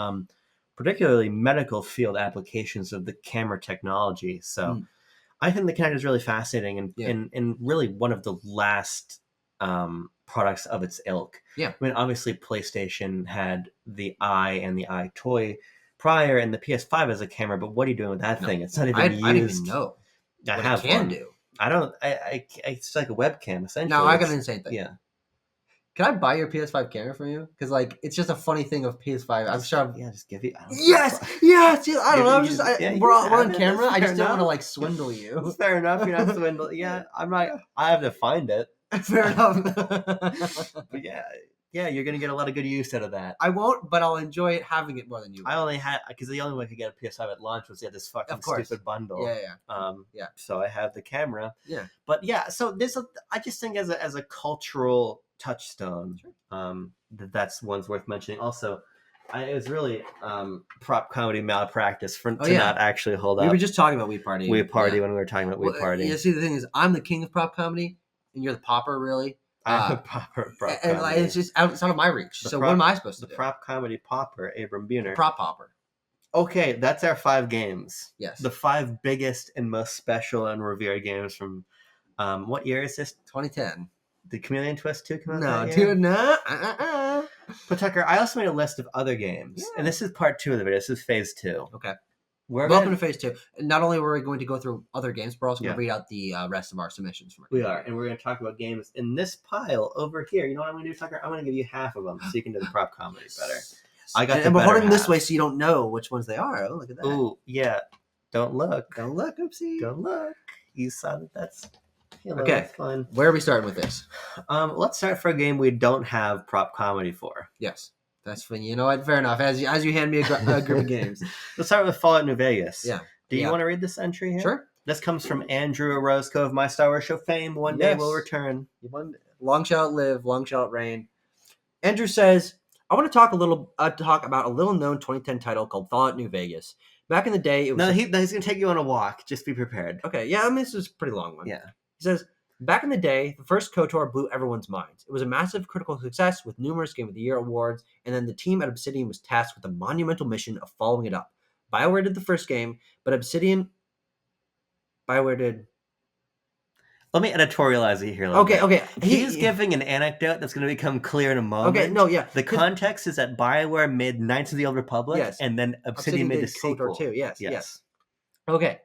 particularly medical field applications of the camera technology. So I think the Kinect is really fascinating and really one of the last products of its ilk. Yeah. I mean, obviously PlayStation had the Eye and the Eye toy prior, and the PS5 as a camera, but what are you doing with that thing? It's not even used. I don't even know I what have it can one. do. I don't. It's like a webcam essentially. No, I got an insane thing. Yeah. Can I buy your PS5 camera from you? Because like it's just a funny thing of PS5. I'm sure. Just give you. Yes. I don't know. We're on camera. I just don't want to like swindle you. Fair enough. You're not swindling. Yeah, I'm not. I have to find it. Fair enough. But yeah, Yeah, you're gonna get a lot of good use out of that. I won't, but I'll enjoy it having it more than you. I only had because the only way I could get a PS5 at launch was this fucking stupid bundle. Yeah. So I have the camera. Yeah. But yeah, so I just think as a cultural touchstone, that's one's worth mentioning. Also, it was really prop comedy malpractice to not actually hold up. We were just talking about Wii Party. Wii Party when we were talking about Wii Party. Yeah, see, the thing is, I'm the king of prop comedy, and you're the pauper, really. I'm the pauper prop and comedy. It's just it's out of my reach. So what am I supposed to do? The prop comedy pauper, Abram Buhner. Prop pauper. Okay, that's our 5 games. Yes. The 5 biggest and most special and revered games from what year is this? 2010. Did Chameleon Twist 2 come out No, that year? dude, no. But Tucker, I also made a list of other games. And this is part 2 of the video. This is phase 2. Okay. Welcome to phase 2. Not only were we going to go through other games, we're also going to read out the rest of our submissions. We are. And we're going to talk about games in this pile over here. You know what I'm going to do, Tucker? I'm going to give you half of them so you can do the prop comedy better. I got and we're holding this way so you don't know which ones they are. Oh, look at that. Ooh, yeah. Don't look. Don't look, oopsie. Don't look. You saw that's... Okay, that's fun. Where are we starting with this? Let's start for a game we don't have prop comedy for. Yes, that's fun. You know what? Fair enough. As you hand me a group of games, let's start with Fallout New Vegas. Yeah. Do you want to read this entry here? Sure. This comes from Andrew Orozco of My Star Wars Show fame. One day will return. Long shall it live. Long shall it reign. Andrew says, "I want to talk about a little known 2010 title called Fallout New Vegas. Back in the day, it was he's going to take you on a walk. Just be prepared." Okay. Yeah. I mean, this is a pretty long one. Yeah. He says, back in the day, the first KOTOR blew everyone's minds. It was a massive critical success with numerous Game of the Year awards, and then the team at Obsidian was tasked with the monumental mission of following it up. BioWare did the first game, but BioWare did... Let me editorialize it here. Okay. He's giving an anecdote that's going to become clear in a moment. Okay, no, yeah. The context is that BioWare made Knights of the Old Republic, and then Obsidian made the sequel. KOTOR 2, yes. Okay.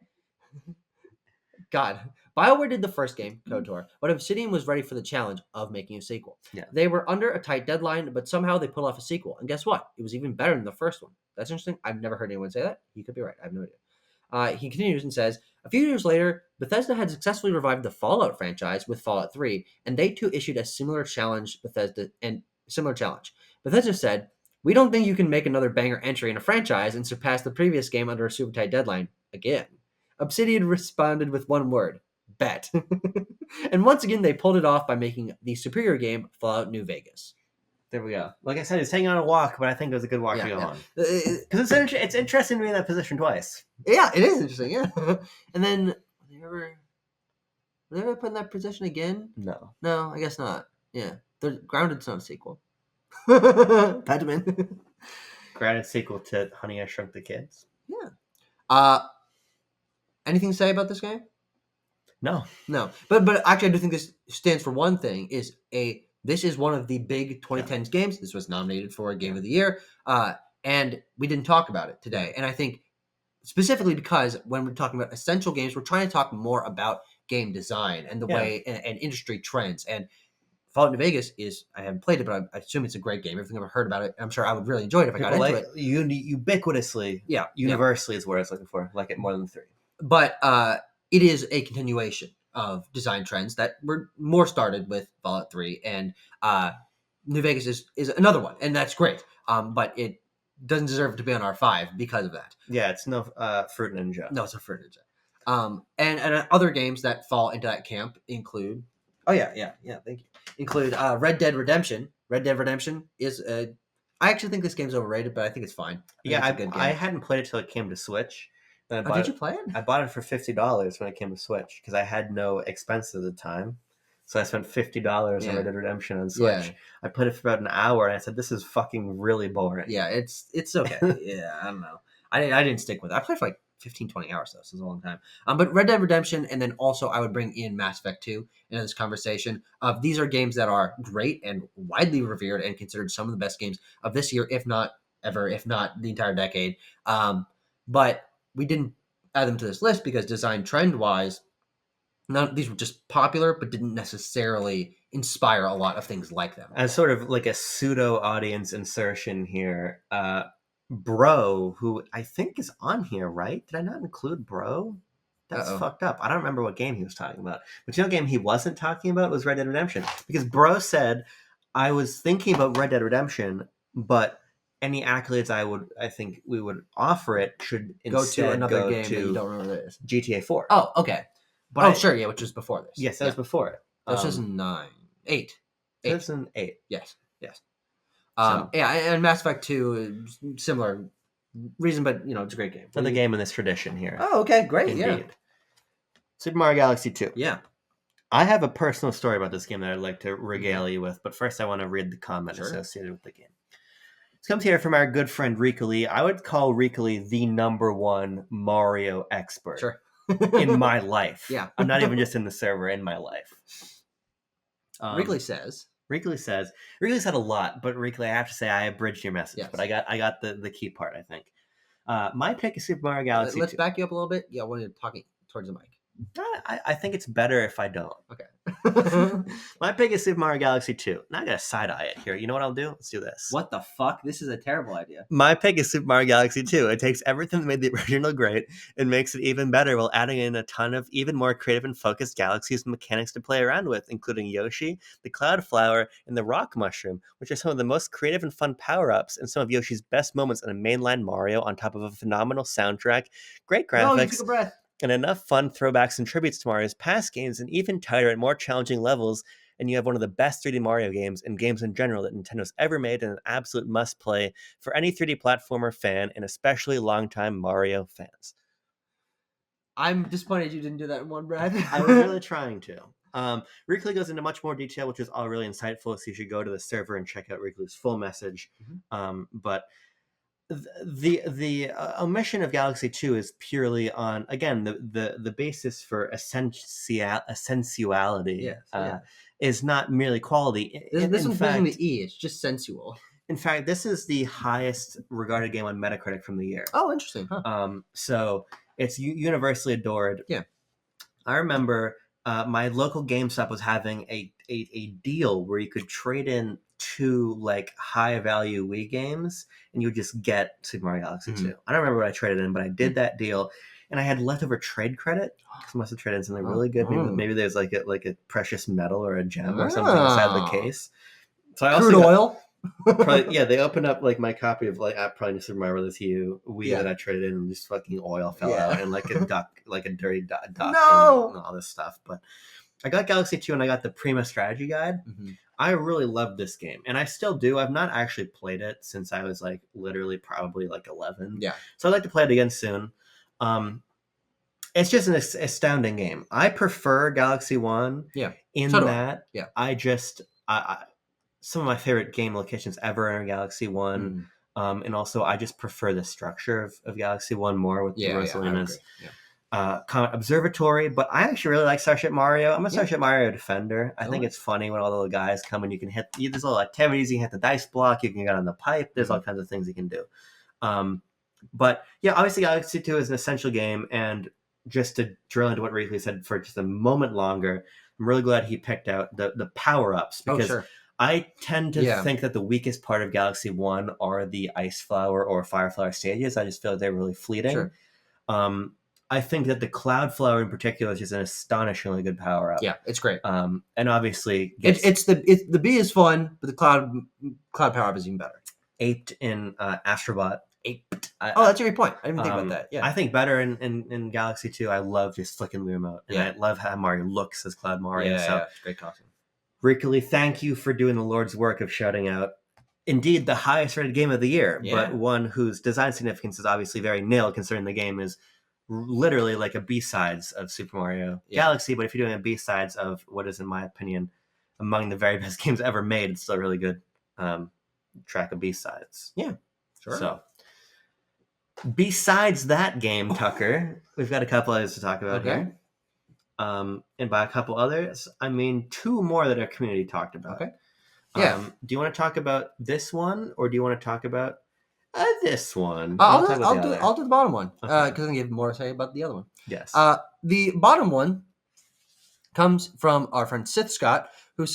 God. BioWare did the first game, KOTOR, but Obsidian was ready for the challenge of making a sequel. Yeah. They were under a tight deadline, but somehow they pulled off a sequel. And guess what? It was even better than the first one. That's interesting. I've never heard anyone say that. He could be right. I have no idea. He continues and says, a few years later, Bethesda had successfully revived the Fallout franchise with Fallout 3, and they too issued a similar challenge. Bethesda said, we don't think you can make another banger entry in a franchise and surpass the previous game under a super tight deadline again. Obsidian responded with one word. Bet. And once again, they pulled it off by making the superior game Fallout New Vegas. There we go. Like I said, he's taking on a walk, but I think it was a good walk to go on. Because it's interesting to be in that position twice. Yeah, it is interesting, yeah. And then, were they ever put in that position again? No. No, I guess not. Yeah. Grounded's not a sequel. Badman. Grounded sequel to Honey, I Shrunk the Kids. Yeah. Anything to say about this game? No. But actually, I do think this stands for one thing. This is one of the big 2010s games. This was nominated for a Game of the Year, and we didn't talk about it today. And I think specifically because when we're talking about essential games, we're trying to talk more about game design and the way and industry trends. And Fallout New Vegas I haven't played it, but I assume it's a great game. Everything I've heard about it, I'm sure I would really enjoy it if I got into it. Ubiquitously, universally is what I was looking for. Like it more than 3. But it is a continuation of design trends that were more started with Fallout 3, and New Vegas is another one, and that's great. But it doesn't deserve to be on our 5 because of that. Yeah, it's no Fruit Ninja. No, it's a Fruit Ninja. And other games that fall into that camp include... Oh, yeah, thank you. Include Red Dead Redemption. Red Dead Redemption is... I actually think this game's overrated, but I think it's fine. I hadn't played it till it came to Switch. Did you play it? I bought it for $50 when it came to Switch because I had no expenses at the time. So I spent $50 on Red Dead Redemption on Switch. Yeah. I played it for about an hour and I said, this is fucking really boring. Yeah, it's okay. Yeah, I don't know. I didn't stick with it. I played for like 15, 20 hours though, so it's a long time. But Red Dead Redemption, and then also I would bring in Mass Effect 2 into this conversation. These are games that are great and widely revered and considered some of the best games of this year, if not ever, if not the entire decade. But we didn't add them to this list because design trend-wise, these were just popular, but didn't necessarily inspire a lot of things like them. As sort of like a pseudo-audience insertion here, Bro, who I think is on here, right? Did I not include Bro? That's fucked up. I don't remember what game he was talking about. But you know what game he wasn't talking about was Red Dead Redemption. Because Bro said, I was thinking about Red Dead Redemption, but any accolades I think we would offer it should go to instead another go game that you to don't remember what it is. GTA 4. Oh, okay. But sure, yeah, which was before this. Yes, that was before it. That was 2009. 8. 2008. Yes. Yes. Yeah, and Mass Effect 2 is similar reason, but it's a great game. Another game in this tradition here. Oh, okay, great. Indeed. Yeah. Super Mario Galaxy 2. Yeah. I have a personal story about this game that I'd like to regale you with, but first I want to read the comment associated with the game. This comes here from our good friend Rika Lee. I would call Rika Lee the #1 Mario expert in my life. Yeah. I'm not even just in the server, in my life. Rika Lee says. Rika Lee said a lot, but Rika Lee, I have to say I abridged your message, but I got the key part, I think. My pick is Super Mario Galaxy 2. Let's back you up a little bit. Yeah, when you're talking towards the mic. I think it's better if I don't. Okay. My pick is Super Mario Galaxy 2. Now I got to side eye it here. You know what I'll do? Let's do this. What the fuck? This is a terrible idea. My pick is Super Mario Galaxy 2. It takes everything that made the original great and makes it even better while adding in a ton of even more creative and focused galaxies and mechanics to play around with, including Yoshi, the Cloud Flower, and the Rock Mushroom, which are some of the most creative and fun power-ups and some of Yoshi's best moments in a mainline Mario on top of a phenomenal soundtrack, great graphics, you took a breath. And enough fun throwbacks and tributes to Mario's past games and even tighter and more challenging levels, and you have one of the best 3D Mario games and games in general that Nintendo's ever made and an absolute must-play for any 3D platformer fan and especially longtime Mario fans. I'm disappointed you didn't do that in one breath. I was really trying to. Rika Lee goes into much more detail, which is all really insightful, so you should go to the server and check out Rika Lee's full message. But the omission of Galaxy 2 is purely on, again, the basis for sensuality is not merely quality. This one's using the E. It's just sensual. In fact, this is the highest regarded game on Metacritic from the year. Oh, interesting. Huh. So it's universally adored. Yeah. I remember my local GameStop was having a deal where you could trade in 2 like high value Wii games and you would just get Super Mario Galaxy 2. I don't remember what I traded in, but I did that deal and I had leftover trade credit. I must have traded in something really good. Maybe there's like a precious metal or a gem or something inside the case. So I also crude oil. Probably, they opened up like my copy of probably Super Mario Brothers U Wii that I traded in, and just fucking oil fell out and like a duck, like a dirty duck, and all this stuff. But I got Galaxy 2 and I got the Prima Strategy Guide. I really loved this game, and I still do. I've not actually played it since I was like literally probably like 11. Yeah, so I'd like to play it again soon. It's just an astounding game. I prefer Galaxy 1. Yeah, I some of my favorite game locations ever are in Galaxy 1. And also I just prefer the structure of Galaxy 1 more with the Rosalinas. Comet Observatory, but I actually really like Starship Mario. I'm a Starship Mario defender. I think it's funny when all the little guys come and you can hit, there's little activities, you can hit the dice block, you can get on the pipe, there's all kinds of things you can do. But yeah, obviously Galaxy 2 is an essential game, and just to drill into what Rika Lee said for just a moment longer, I'm really glad he picked out the power-ups, because I tend to think that the weakest part of Galaxy 1 are the Ice Flower or Fire Flower stages. I just feel like they're really fleeting. I think that the Cloud Flower in particular is just an astonishingly good power up. Yeah, it's great. And obviously, the B is fun, but the Cloud power up is even better. Aped in Astrobot. That's a great point. I didn't even think about that. Yeah, I think better in Galaxy 2. I love just flicking the remote, and I love how Mario looks as Cloud Mario. It's great costume. Rika Lee, thank you for doing the Lord's work of shouting out, indeed, the highest rated game of the year, but one whose design significance is obviously very nil, considering the game is literally like a B-sides of Super Mario Galaxy. But if you're doing a B-sides of what is, in my opinion, among the very best games ever made, it's still a really good track of B-sides. Yeah, sure. So, besides that game, Tucker, we've got a couple others to talk about here. And by a couple others, I mean 2 more that our community talked about. Okay. Do you want to talk about this one, or do you want to talk about this one? I'll do the bottom one because I give more to say about the other one. Yes. The bottom one comes from our friend Sith Scott, who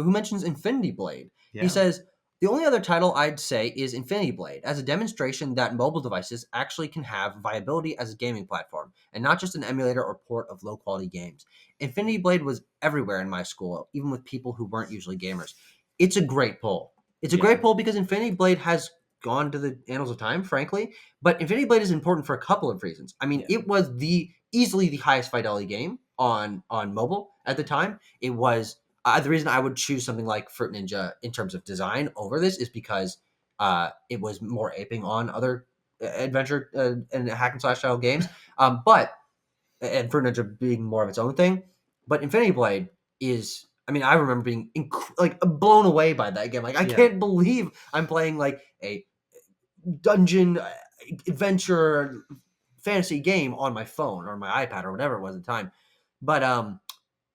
mentions Infinity Blade. Yeah. He says, the only other title I'd say is Infinity Blade, as a demonstration that mobile devices actually can have viability as a gaming platform, and not just an emulator or port of low-quality games. Infinity Blade was everywhere in my school, even with people who weren't usually gamers. it's a great pull. It's a great pull because Infinity Blade has gone to the annals of time, frankly. But Infinity Blade is important for a couple of reasons. I mean, it was easily the highest fidelity game on mobile at the time. It was the reason I would choose something like Fruit Ninja in terms of design over this is because it was more aping on other adventure and hack and slash style games. But and Fruit Ninja being more of its own thing. But Infinity Blade is, I mean, I remember being like blown away by that game. Like, I can't believe I'm playing like a dungeon adventure fantasy game on my phone or my iPad or whatever it was at the time. But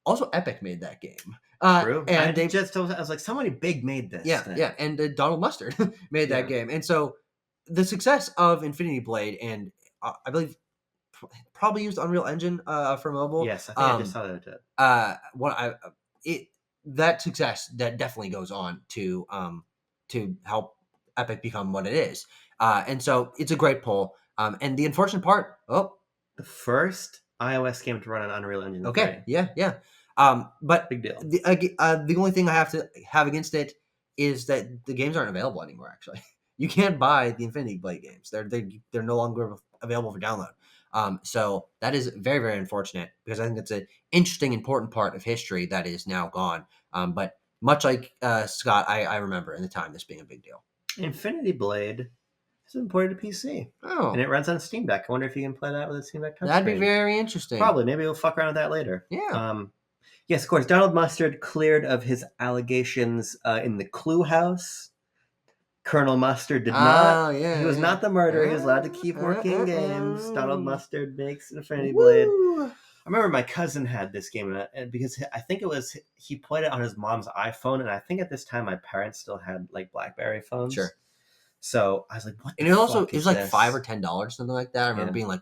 also Epic made that game. True. And they just, I was like, somebody big made this. Yeah. And Donald Mustard made that game. And so the success of Infinity Blade, and I believe probably used Unreal Engine for mobile. Yes, I think I just saw that. That success that definitely goes on to help Epic become what it is. And so it's a great pull. And the unfortunate part, the first iOS game to run on Unreal Engine. Okay, 3. Yeah. But big deal. The only thing I have to have against it is that the games aren't available anymore. Actually, you can't buy the Infinity Blade games. They're no longer available for download. So that is very, very unfortunate because I think it's an interesting, important part of history that is now gone. But much like Scott, I remember in the time this being a big deal. Infinity Blade has been ported to PC. Oh. And it runs on Steam Deck. I wonder if you can play that with a Steam Deck touchscreen. That'd be very interesting. Probably. Maybe we'll fuck around with that later. Yeah. Yes, of course. Donald Mustard cleared of his allegations in the Clue House. Colonel Mustard did not. He was not the murderer. He was allowed to keep working games. Donald Mustard makes Infinity Blade. I remember my cousin had this game because I think he played it on his mom's iPhone, and I think at this time my parents still had like BlackBerry phones. Sure. So I was like, "What?" And it was like $5 or $10, something like that. I remember being like,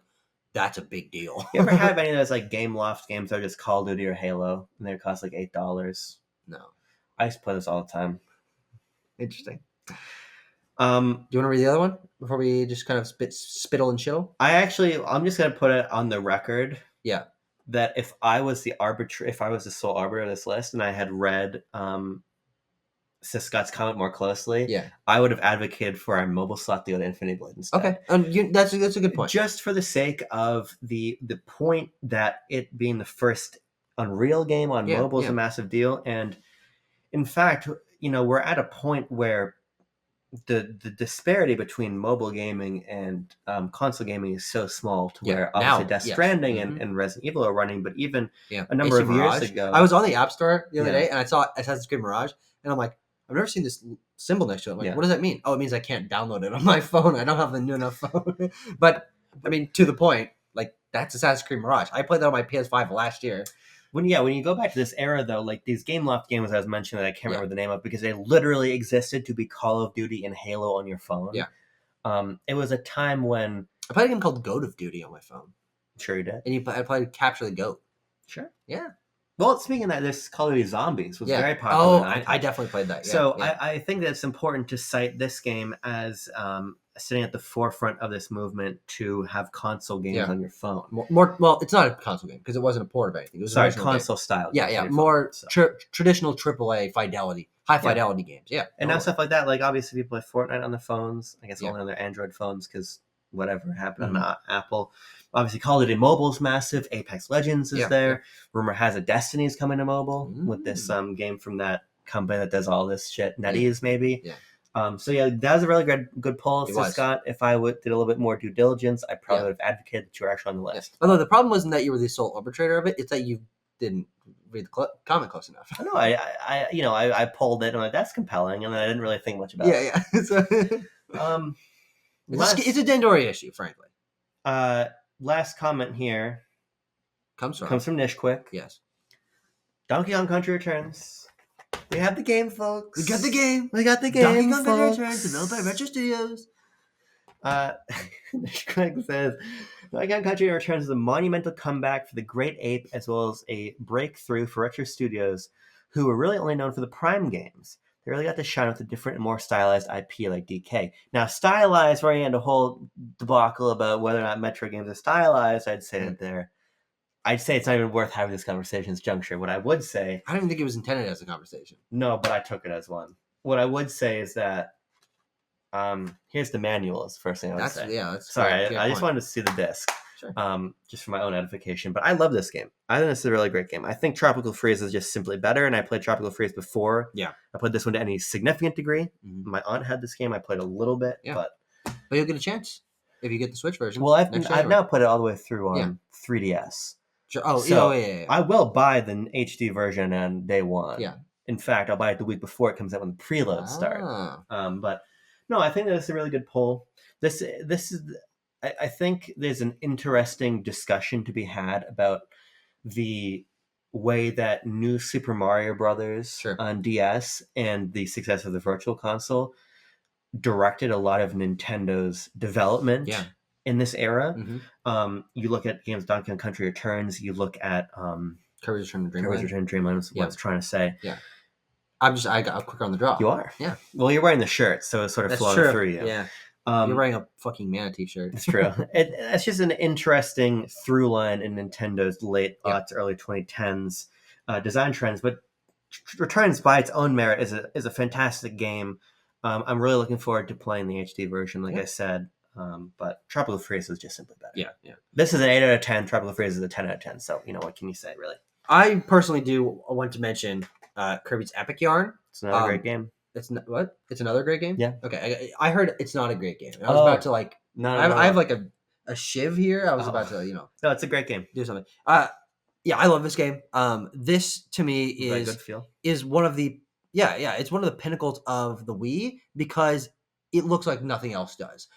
"That's a big deal." You ever have any of those like Game Loft games that are just Call of Duty or Halo, and they cost like $8? No. I used to play this all the time. Interesting. Do you want to read the other one before we just kind of spittle and shittle? I'm just gonna put it on the record. Yeah. That if I was the sole arbiter of this list, and I had read Scott's comment more closely, I would have advocated for our mobile slot deal to Infinity Blade instead. Okay, that's a good point. Just for the sake of the point that it being the first Unreal game on mobile is a massive deal, and in fact, we're at a point where the disparity between mobile gaming and console gaming is so small to where obviously Death Stranding and Resident Evil are running, but even a number of years ago. I was on the App Store the other day and I saw Assassin's Creed Mirage, and I'm like, I've never seen this symbol next to it. I'm like, what does that mean? Oh, it means I can't download it on my phone. I don't have a new enough phone. But I mean, to the point, like that's Assassin's Creed Mirage. I played that on my PS5 last year. When you go back to this era, though, like these Game Loft games I was mentioning that I can't remember the name of because they literally existed to be Call of Duty and Halo on your phone. Yeah. It was a time when I played a game called Goat of Duty on my phone. Sure you did. And I played Capture the Goat. Sure. Yeah. Well, speaking of that, this Call of Duty Zombies was very popular. Oh, I definitely played that. Yeah. So I think that it's important to cite this game as sitting at the forefront of this movement to have console games on your phone. Well, it's not a console game because it wasn't a port of anything. It was console style. Yeah. More traditional AAA fidelity, high fidelity games. Yeah. And now stuff like that, like obviously people play Fortnite on the phones. I guess only on their Android phones because whatever happened on Apple. Obviously, Call of Duty Mobile is massive. Apex Legends is there. Yeah. Rumor has it Destiny's coming to mobile with this game from that company that does all this shit. NetEase, maybe. Yeah. So that was a really good pull, Scott. If I did a little bit more due diligence, I probably would have advocated that you were actually on the list. Yeah. Although the problem wasn't that you were the sole arbitrator of it; it's that you didn't read the comment close enough. I know. I pulled it and I'm like, that's compelling, and then I didn't really think much about it. Yeah. So, it's a Dandori issue, frankly. Last comment here comes from Nishquick. Yes. Donkey Kong Country Returns. We have the game, folks. We got the game. Donkey Kong Country Returns, developed by Retro Studios. Nishquick says, Donkey Kong Country Returns is a monumental comeback for the great ape, as well as a breakthrough for Retro Studios, who were really only known for the Prime games. They really got to shine with a different and more stylized IP like DK. Now, stylized, where you had a whole debacle about whether or not Metro games are stylized, I'd say that they're I'd say it's not even worth having this conversation's juncture. What I would say, I don't even think it was intended as a conversation. No, but I took it as one. What I would say is that here's the manual. Is the first thing I would say. Yeah, that's sorry. I just wanted to see the disc. Sure. Just for my own edification. But I love this game. I think this is a really great game. I think Tropical Freeze is just simply better, and I played Tropical Freeze before. Yeah. I played this one to any significant degree. Mm-hmm. My aunt had this game. I played a little bit, but you'll get a chance if you get the Switch version. Well, I've now put it all the way through on 3DS. Sure. Oh, so yeah. I will buy the HD version on day one. Yeah. In fact, I'll buy it the week before it comes out when the preloads start. But no, I think that's a really good pull. This is. I think there's an interesting discussion to be had about the way that New Super Mario Brothers on DS and the success of the Virtual Console directed a lot of Nintendo's development in this era. Mm-hmm. You look at games Donkey Kong Country Returns. You look at Kirby's Return to Dreamland. Kirby's Return to Dreamland is what I was trying to say. Yeah. I got quicker on the draw. You are? Yeah. Well, you're wearing the shirt, so it's sort of flowing through you. Yeah. You're wearing a fucking Mana t-shirt. It's true. It's just an interesting through line in Nintendo's late aughts, early 2010s design trends. But Returns, by its own merit, is a fantastic game. I'm really looking forward to playing the HD version, like I said. But Tropical Freeze is just simply better. Yeah. This is an 8 out of 10. Tropical Freeze is a 10 out of 10. So, what can you say, really? I personally do want to mention Kirby's Epic Yarn. It's another great game. It's not, what? It's another great game? Yeah. Okay. I heard it's not a great game. I was about to I have like a shiv here. I was about to, No, it's a great game. Do something. Yeah, I love this game. This to me is one of the it's one of the pinnacles of the Wii because it looks like nothing else does.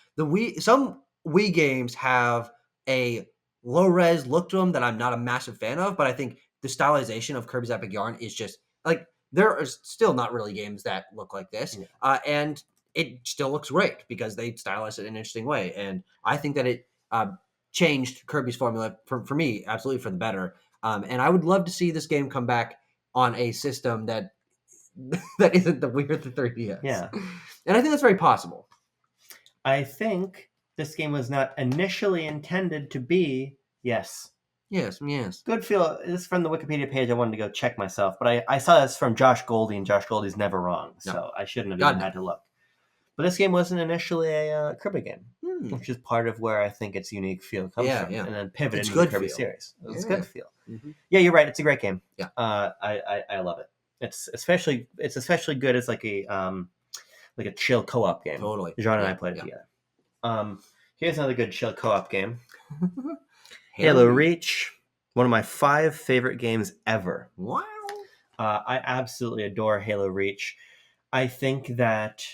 Some Wii games have a low res look to them that I'm not a massive fan of, but I think the stylization of Kirby's Epic Yarn is just like there are still not really games that look like this, and it still looks great because they stylized it in an interesting way, and I think that it changed Kirby's formula for me absolutely for the better. And I would love to see this game come back on a system that isn't the Wii or the 3DS. Yeah, and I think that's very possible. I think this game was not initially intended to be Yes. Good feel. This is from the Wikipedia page. I wanted to go check myself, but I saw this from Josh Goldie, and Josh Goldie's never wrong, so I shouldn't have even had to look. But this game wasn't initially a Kirby game, which is part of where I think its unique feel comes from, and then pivoted into the Kirby series. It's good feel. Mm-hmm. Yeah, you're right. It's a great game. Yeah, I love it. It's especially good as like a chill co-op game. Totally. John and I played it together. Here's another good chill co-op game. Halo Reach, one of my 5 favorite games ever. Wow. I absolutely adore Halo Reach. I think that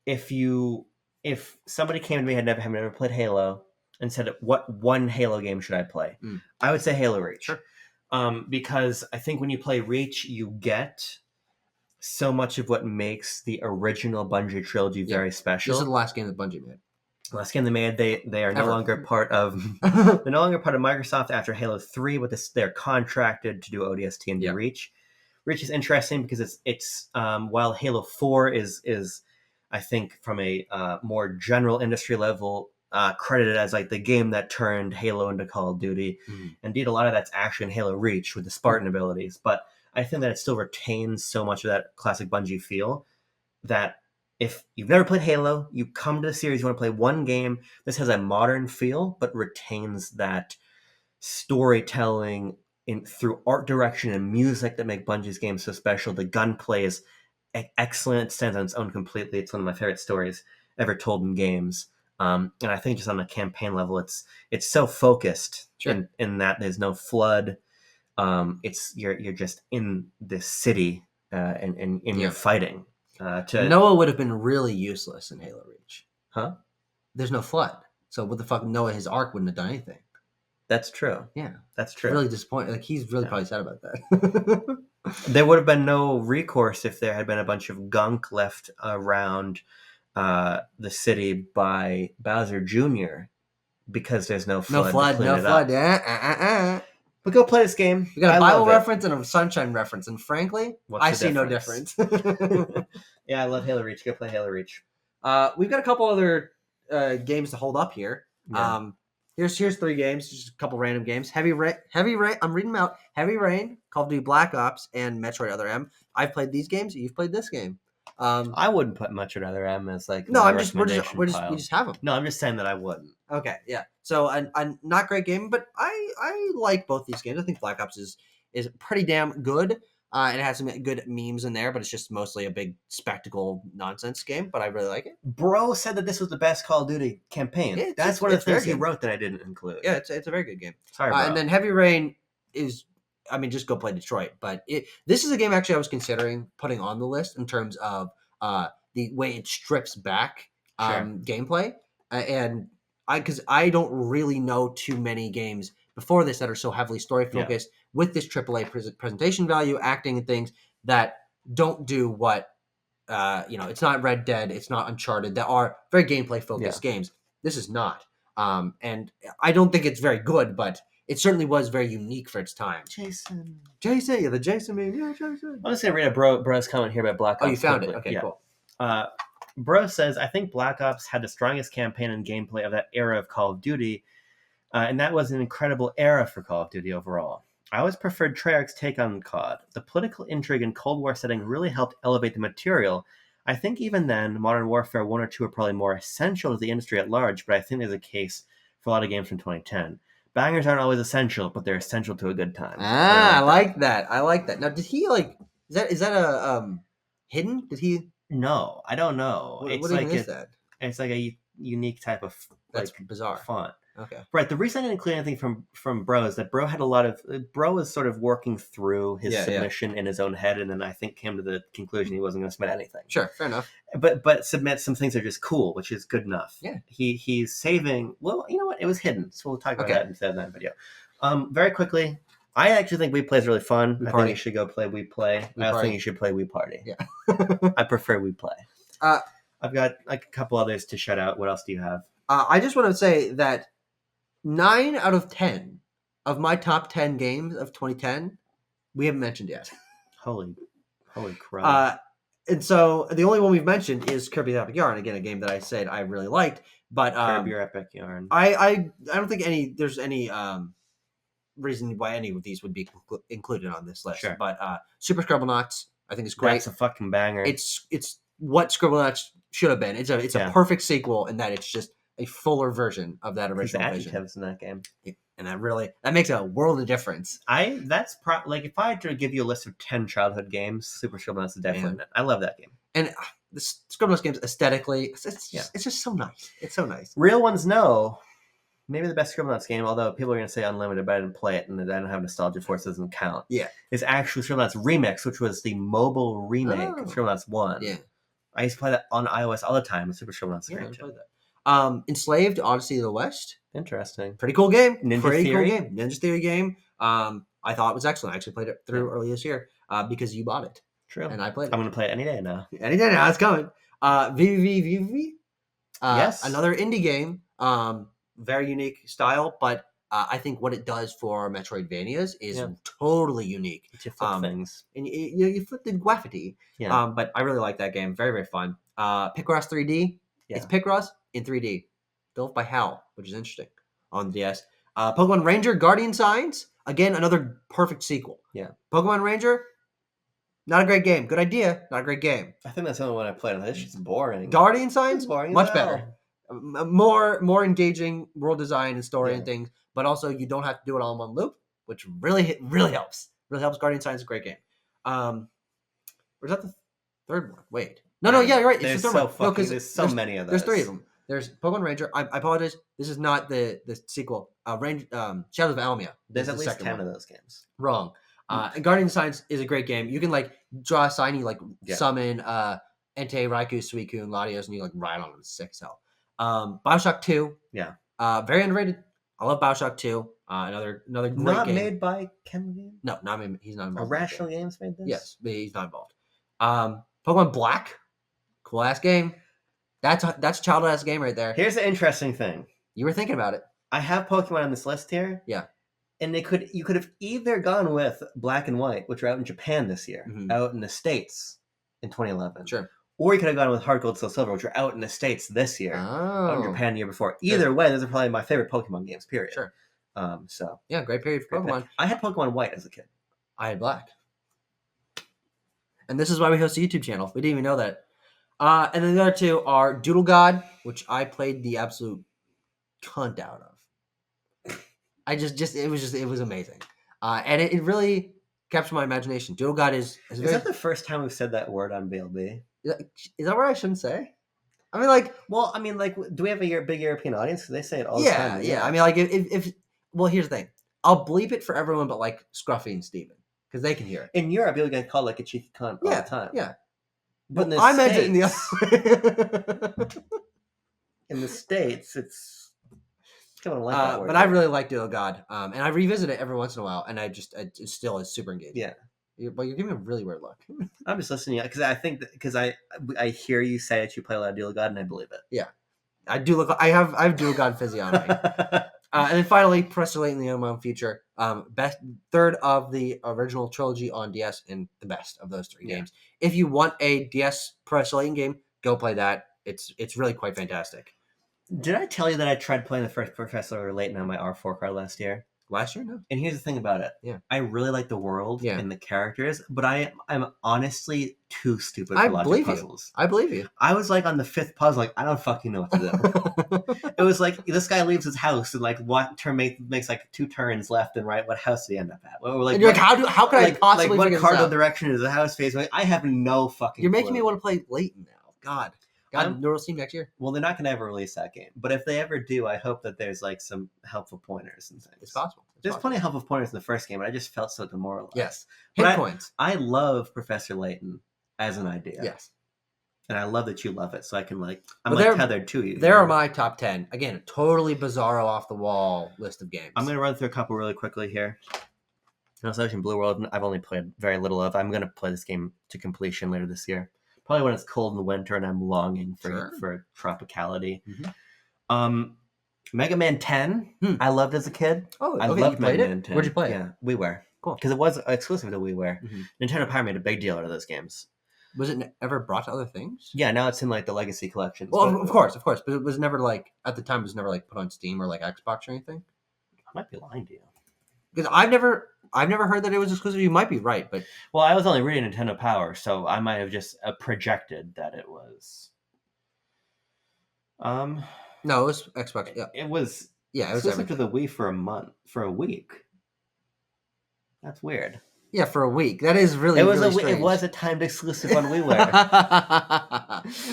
if somebody came to me and had never played Halo and said, what one Halo game should I play? I would say Halo Reach. Sure. Because I think when you play Reach, you get so much of what makes the original Bungie trilogy very special. This is the last game that Bungie made. Last game they made, they are no longer part of Microsoft after Halo 3. With this, they're contracted to do ODST and do Reach. Reach is interesting because it's while Halo 4 is I think from a more general industry level credited as like the game that turned Halo into Call of Duty. Indeed, a lot of that's actually in Halo Reach with the Spartan abilities, but I think that it still retains so much of that classic Bungie feel that if you've never played Halo, you come to the series, you want to play one game. This has a modern feel, but retains that storytelling through art direction and music that make Bungie's games so special. The gunplay is excellent. It stands on its own completely. It's one of my favorite stories ever told in games. And I think just on a campaign level, it's so focused in that there's no flood. You're just in this city and you're fighting. Noah would have been really useless in Halo Reach. Huh? There's no flood. So what the fuck? Noah, his arc wouldn't have done anything. That's true. Yeah. That's true. Really disappointed. Like, he's really probably sad about that. There would have been no recourse if there had been a bunch of gunk left around the city by Bowser Jr. because there's no flood. No flood. But go play this game. We got a Bible reference and a Sunshine reference, and frankly, I see no difference. Yeah, I love Halo Reach. Go play Halo Reach. We've got a couple other games to hold up here. Yeah. Here's 3 games, just a couple random games. Heavy Rain. I'm reading them out. Heavy Rain, Call of Duty Black Ops, and Metroid Other M. I've played these games. You've played this game. I wouldn't put Metroid Other M as like no. my I'm just we pile. just have them. No, I'm just saying that I wouldn't. Okay, yeah. So a not great game, but I like both these games. I think Black Ops is pretty damn good. And it has some good memes in there, but it's just mostly a big spectacle nonsense game. But I really like it. Bro said that this was the best Call of Duty campaign. Yeah, that's one of the things he wrote that I didn't include. Yeah, it's a very good game. Sorry, bro. And then Heavy Rain is, I mean, just go play Detroit. But this is a game actually I was considering putting on the list in terms of the way it strips back gameplay. And because I don't really know too many games before this that are so heavily story focused with this AAA presentation value, acting, and things that don't do what it's not Red Dead, it's not Uncharted, that are very gameplay focused games. This is not, and I don't think it's very good, but it certainly was very unique for its time. Jason, yeah, the Jason meme, yeah, Jason. I'm just gonna read a bro's comment here about Black Ops. Oh, you found it? Okay, cool. Bro says, I think Black Ops had the strongest campaign and gameplay of that era of Call of Duty, and that was an incredible era for Call of Duty overall. I always preferred Treyarch's take on COD. The political intrigue and Cold War setting really helped elevate the material. I think even then, Modern Warfare 1 or 2 are probably more essential to the industry at large, but I think there's a case for a lot of games from 2010. Bangers aren't always essential, but they're essential to a good time. I like that. I like that. Now, did he is that a hidden? Did he? No, I don't know. What even is that? It's like a unique type of that's bizarre font. Okay. Right. The reason I didn't include anything from Bro is that Bro had a lot of Bro was sort of working through his submission in his own head, and then I think came to the conclusion he wasn't going to submit anything. Sure, fair enough. But submit some things that are just cool, which is good enough. Yeah. He's saving. Well, you know what? It was hidden, so we'll talk about that instead of that video. Very quickly, I actually think We Play is really fun. I think you should go play We Play. I think you should play We Party. Yeah. I prefer We Play. I've got like a couple others to shout out. What else do you have? I just want to say that 9 out of 10 of my top 10 games of 2010 we haven't mentioned yet. Holy crap! And so the only one we've mentioned is Kirby's Epic Yarn. Again, a game that I said I really liked, but Kirby Your Epic Yarn. I don't think there's any reason why any of these would be included on this list. Sure. But Super Scribblenauts I think is great. That's a fucking banger. It's what Scribblenauts should have been. It's a perfect sequel in that it's just a fuller version of that original vision. Adjectives in that game, and that makes a world of difference. Like if I had to give you a list of 10 childhood games, Super Scribblenauts is definitely. I love that game. And the Scribblenauts games aesthetically, it's just so nice. It's so nice. Real ones know. Maybe the best Scribblenauts game, although people are going to say Unlimited, but I didn't play it, and I don't have nostalgia for it, so it doesn't count. Yeah, is actually Scribblenauts Remix, which was the mobile remake of Scribblenauts 1. Yeah, I used to play that on iOS all the time. Super Scribblenauts is great too. Enslaved, Odyssey of the West. Interesting. Pretty cool game. Ninja Theory game. Ninja Theory game. I thought it was excellent. I actually played it through early this year because you bought it. True. And I played it. I'm going to play it any day now. Any day now. It's coming. VVV. Yes. Another indie game. Very unique style, but I think what it does for Metroidvanias is totally unique. You flip things. And you flip the graffiti. Yeah. But I really like that game. Very, very fun. Picross 3D. Yeah. It's Picross in 3D. Built by HAL, which is interesting on the DS. Pokemon Ranger Guardian Signs. Again, another perfect sequel. Yeah. Pokemon Ranger, not a great game. Good idea, not a great game. I think that's the only one I played. This shit's boring. Guardian Signs, boring much better. More engaging world design and story and things, but also you don't have to do it all in one loop, which really helps. Really helps. Guardian Signs is a great game. Or is that the third one? Wait. No, yeah, you're right. It's the third one. There's so many of those. There's 3 of them. There's Pokemon Ranger. I apologize. This is not the sequel. Shadows of Almia. There's at least 10 of those games. Wrong. Guardian Signs is a great game. You can like draw a sign, you like summon Entei, Raikou, Suicune, Latios, and you like ride on them. It's sick as hell. BioShock 2. Yeah. Very underrated. I love BioShock 2. Another great not game. Made by Ken Levine? No, not made. He's not involved. Irrational Games made this? Yes, but he's not involved. Pokemon Black. Cool ass game. That's a child ass game right there. Here's the interesting thing. You were thinking about it. I have Pokemon on this list here. Yeah. And you could have either gone with Black and White, which are out in Japan this year, out in the States in 2011. Sure. Or you could have gone with Heart Gold, Soul Silver, which are out in the States this year, out in Japan the year before. Either way, those are probably my favorite Pokemon games, period. Sure. So yeah, great period for Pokemon. I had Pokemon White as a kid. I had Black. And this is why we host a YouTube channel. We didn't even know that. And then the other two are Doodle God, which I played the absolute cunt out of. It was amazing. And it really captured my imagination. Doodle God is that the first time we've said that word on BLB? Is that what I shouldn't say? I mean, like, do we have a big European audience? They say it all the time. Yeah. I mean, like, if well, here's the thing. I'll bleep it for everyone, but like Scruffy and Steven, because they can hear it. In Europe, you'll get called like a cheeky cunt all the time. Yeah. But well, I meant it in the in the States, it's kind of like that word. But I really like Doodle God, and I revisit it every once in a while, and it still is super engaging. Yeah. But you're giving me a really weird look. I'm just listening because I think because I hear you say that you play a lot of Doodle God, and I believe it. Yeah, I do look. I have Doodle God physiognomy. And then finally, Professor Layton, the Unknown feature, third of the original trilogy on DS, and the best of those three games. If you want a DS Professor Layton game, go play that. It's really quite fantastic. Did I tell you that I tried playing the first Professor Layton on my R4 card last year? Last year, no. And here's the thing about it. Yeah. I really like the world and the characters, but I'm honestly too stupid for logic puzzles. I believe you. I was like on the fifth puzzle, like I don't fucking know what to do. It was like this guy leaves his house and like what turn makes like 2 turns left and right. What house did he end up at? Like, and you're like, how could I possibly what cardinal direction is the house facing? Like, I have no fucking. You're making me want to play Layton now. God, Neural Steam next year. Well, they're not going to ever release that game, but if they ever do, I hope that there's like some helpful pointers and things. It's possible. There's plenty of helpful pointers in the first game, but I just felt so demoralized. Yes, hit points. I love Professor Layton as an idea. Yes, and I love that you love it. So I can I'm tethered to you. There are my top 10. Again, a totally bizarro, off the wall list of games. I'm going to run through a couple really quickly here. Ocean Blue World, I've only played very little of. I'm going to play this game to completion later this year. Probably when it's cold in the winter and I'm longing for tropicality. Mm-hmm. Mega Man 10, I loved as a kid. Oh, I loved Mega Man 10. Where'd you play it? Yeah, WiiWare. Cool. Because it was exclusive to WiiWare. Mm-hmm. Nintendo Power made a big deal out of those games. Was it ever brought to other things? Yeah, now it's in like the Legacy collections. Well, of course. But it was never at the time, it was never put on Steam or Xbox or anything? I might be lying to you. Because I've never heard that it was exclusive. You might be right, but well, I was only reading Nintendo Power, so I might have just projected that it was. No, it was Xbox. Yeah, it was. Yeah, it was exclusive to the Wii for a week. That's weird. Yeah, for a week. That is really. It was a timed exclusive on WiiWare,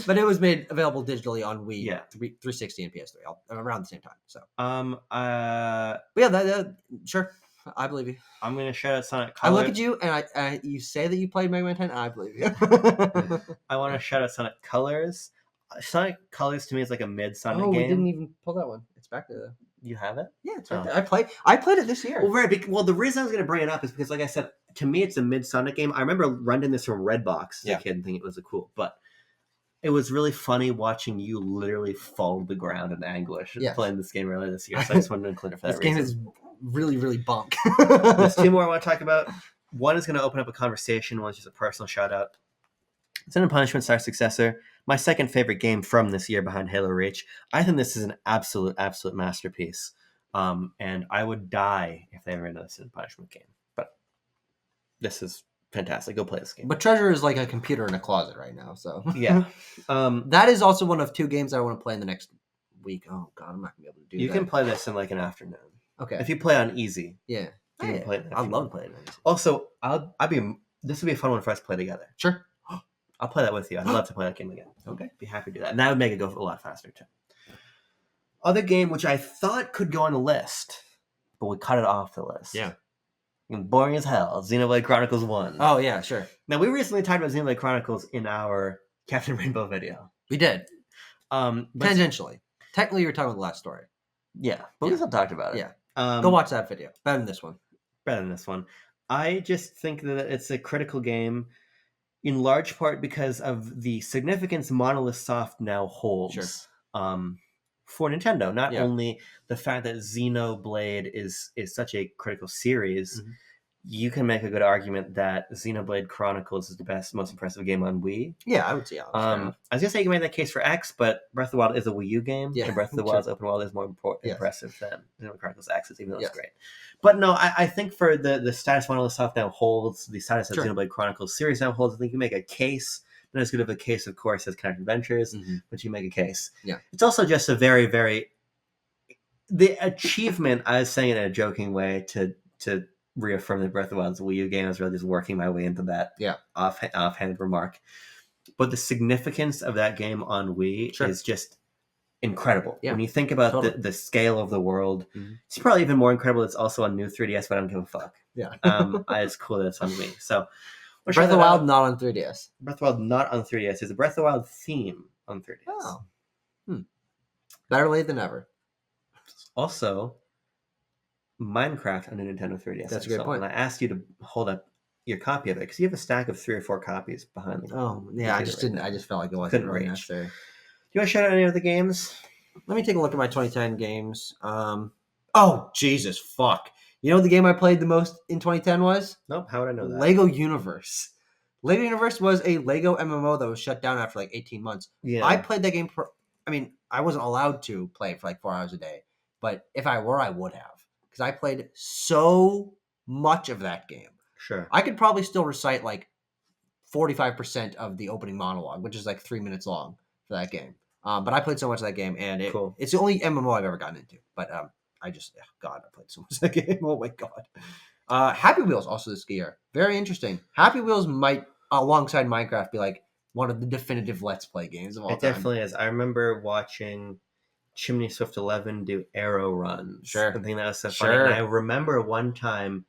but it was made available digitally on Wii, 360 and PS3 around the same time. So, but yeah, sure. I believe you. I'm gonna shout out Sonic Colors. I look at you and you say that you played Mega Man 10, and I believe you. I want to shout out Sonic Colors. Sonic Colors to me is like a mid-Sonic game. Oh, we didn't even pull that one. It's back there though. You have it? Yeah, it's right there. I played it this year. Well, the reason I was gonna bring it up is because, like I said, to me it's a mid-Sonic game. I remember renting this from Redbox as a kid and thinking it was cool, but it was really funny watching you literally fall to the ground in anguish playing this game earlier this year. So I just wanted to include it for that reason. This game is really, really bunk. There's 2 more I want to talk about. One is going to open up a conversation. One's just a personal shout out. Sin and Punishment Star Successor. My second favorite game from this year behind Halo Reach. I think this is an absolute masterpiece. And I would die if they ever made another Sin and Punishment game. But this is fantastic. Go play this game. But Treasure is like a computer in a closet right now. So yeah. That is also one of 2 games I want to play in the next week. Oh, God, I'm not going to be able to do that. You can play this in like an afternoon. Okay. If you play on easy. Yeah. You can play it. I'd love to play it on easy. Also, this would be a fun one for us to play together. Sure. I'll play that with you. I'd love to play that game again. Okay. Be happy to do that. And that would make it go a lot faster too. Other game which I thought could go on the list, but we cut it off the list. Yeah. Boring as hell. Xenoblade Chronicles 1. Oh, yeah, sure. Now, we recently talked about Xenoblade Chronicles in our Captain Rainbow video. We did. Tangentially. Technically, you were talking about the last story. Yeah, but we still talked about it. Yeah. Go watch that video. Better than this one. I just think that it's a critical game in large part because of the significance Monolith Soft now holds. Sure. For Nintendo, not only the fact that Xenoblade is such a critical series, you can make a good argument that Xenoblade Chronicles is the best, most impressive game on Wii. Yeah, I would say. I was gonna say you can make that case for X, but Breath of the Wild is a Wii U game, and Breath of the Wild's open world is more impressive than Xenoblade Chronicles X's, even though it's great. But no, I think for the status Monolith Soft now holds, the status that Xenoblade Chronicles series now holds, I think you make a case. Not as good of a case, of course, as Connect Adventures, but you make a case. Yeah, it's also just a very, very the achievement. I was saying it in a joking way to reaffirm that Breath of the Wild's a Wii U game. I was really just working my way into that offhand remark. But the significance of that game on Wii is just incredible. Yeah. When you think about the scale of the world, it's probably even more incredible. It's also on new 3DS, but I don't give a fuck. Yeah, it's cool that it's on Wii. So Breath of the Wild not on 3DS. Breath of the Wild not on 3DS. There's a Breath of the Wild theme on 3DS. Oh, better late than ever. Also, Minecraft on a Nintendo 3DS. That's a great point. And I asked you to hold up your copy of it because you have a stack of 3 or 4 copies behind the. Oh yeah, I just didn't. I just felt like it wasn't really necessary. Do you want to shout out any of the games? Let me take a look at my 2010 games. Oh Jesus, fuck! You know what the game I played the most in 2010 was? Nope. How would I know that? Lego Universe. Lego Universe was a Lego MMO that was shut down after like 18 months. Yeah. I played that game I wasn't allowed to play it for like 4 hours a day, but if I were, I would have. Because I played so much of that game. Sure. I could probably still recite like 45% of the opening monologue, which is like 3 minutes long for that game. But I played so much of that game, and it's the only MMO I've ever gotten into. But I played so much of that game. Oh my God. Happy Wheels, also this year. Very interesting. Happy Wheels might, alongside Minecraft, be like one of the definitive Let's Play games of all time. It definitely is. I remember watching Chimney Swift 11 do arrow runs. Sure. I think that was so funny. And I remember one time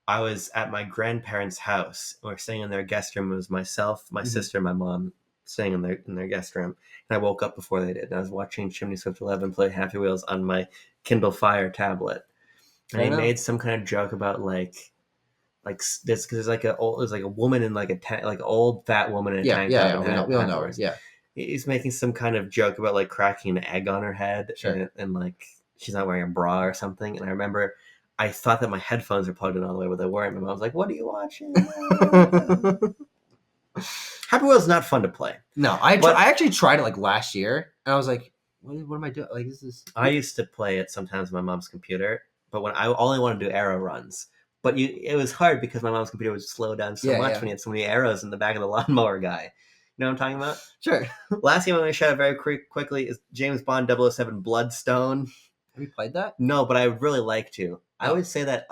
I was at my grandparents' house. We were staying in their guest room. It was myself, my sister, and my mom staying in their guest room. And I woke up before they did. And I was watching Chimney Swift 11 play Happy Wheels on my Kindle Fire tablet. And he made some kind of joke about like this because there's like a woman in like a tank, like an old fat woman in a tank top. We all know her. Yeah. He's making some kind of joke about like cracking an egg on her head, and like she's not wearing a bra or something. And I remember I thought that my headphones were plugged in all the way, but they weren't. My mom was like, "What are you watching?" Happy Wheels is not fun to play. No, I actually tried it like last year, and I was like, "What am I doing? Like this is." I used to play it sometimes on my mom's computer, but when I only wanted to do arrow runs. But it was hard because my mom's computer would slow down so much when you had so many arrows in the back of the lawnmower guy. You know what I'm talking about? Sure. Last game I'm going to shout out very quickly is James Bond 007 Bloodstone. Have you played that? No, but I would really like to. I would say that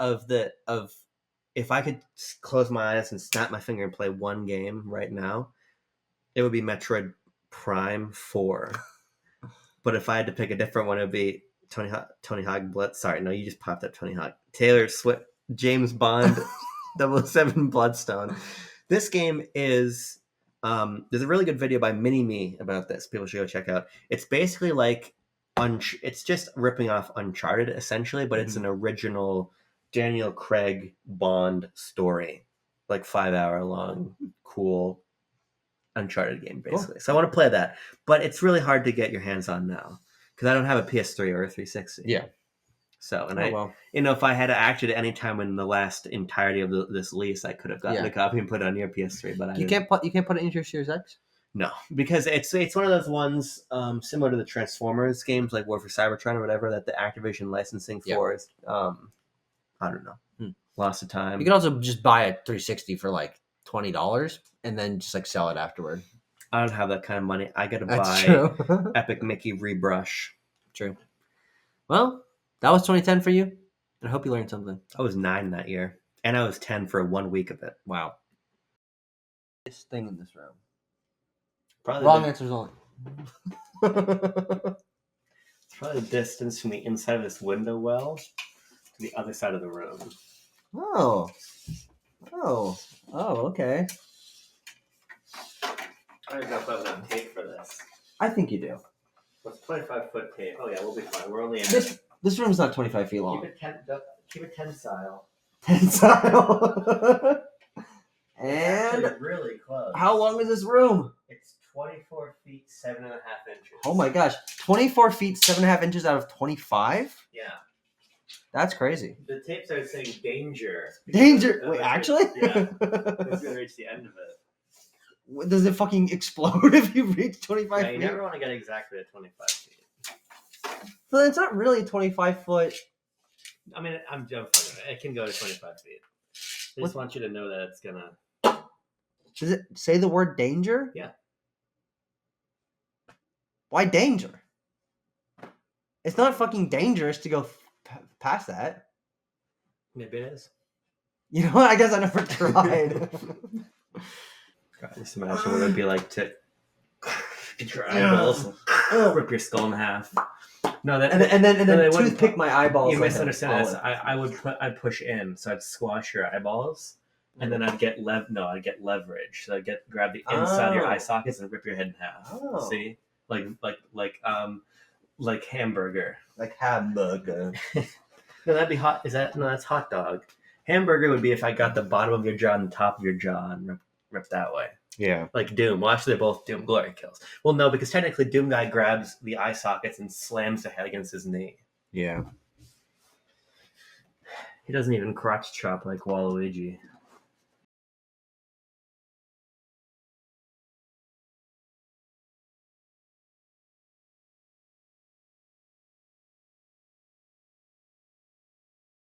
if I could close my eyes and snap my finger and play one game right now, it would be Metroid Prime 4. But if I had to pick a different one, it would be Tony Hawk Blood. Sorry, no, you just popped up Tony Hawk. Taylor Swift, James Bond 007 Bloodstone. This game is... there's a really good video by Mini-Me about this. People should go check out. It's basically like it's just ripping off Uncharted essentially, but it's an original Daniel Craig Bond story, like 5-hour long, cool Uncharted game basically. Cool. So I want to play that, but it's really hard to get your hands on now because I don't have a PS3 or a 360. Yeah. So, and if I had acted at any time in the last entirety of this lease, I could have gotten a copy and put it on your PS3. But you can't put it into your Series X. No, because it's one of those ones similar to the Transformers games, like War for Cybertron or whatever, that the Activision licensing for is I don't know, lost of time. You can also just buy a 360 for like $20 and then just like sell it afterward. I don't have that kind of money. I got to buy Epic Mickey Rebrush. True. Well. That was 2010 for you, and I hope you learned something. I was 9 that year, and I was 10 for 1 week of it. Wow. This thing in this room. Probably wrong answers only. It's probably the distance from the inside of this window well to the other side of the room. Oh, okay. I don't know if I have enough tape for this. I think you do. What's 25-foot tape? Oh yeah, we'll be fine. We're only in This room's not 25 feet long. Keep it tensile. Tensile. And really close. How long is this room? It's 24 feet 7.5 inches. Oh my gosh, 24 feet 7.5 inches out of 25? Yeah. That's crazy. The tape started saying danger. Danger. Wait, actually? Yeah. It's gonna reach the end of it. Does it fucking explode if you reach 25 feet? You never want to get exactly at 25 feet. So it's not really a 25 foot. I mean, I'm joking. It can go to 25 feet. I just want you to know that it's gonna. Does it say the word danger? Yeah. Why danger? It's not fucking dangerous to go past that. Maybe it is. You know what? I guess I never tried. God, just imagine what it'd be like to get your eyeballs, rip your skull in half. No, that and then toothpick my eyeballs. You misunderstand this. I'd push in, so I'd squash your eyeballs, and then I'd get leverage. So I'd grab the inside of your eye sockets and rip your head in half. Oh. See, like hamburger. Like hamburger. No, that'd be hot. That's hot dog. Hamburger would be if I got the bottom of your jaw and the top of your jaw and ripped that way. Yeah. Like Doom. Well, actually, they're both Doom Glory kills. Well, no, because technically Doom guy grabs the eye sockets and slams the head against his knee. Yeah. He doesn't even crotch chop like Waluigi.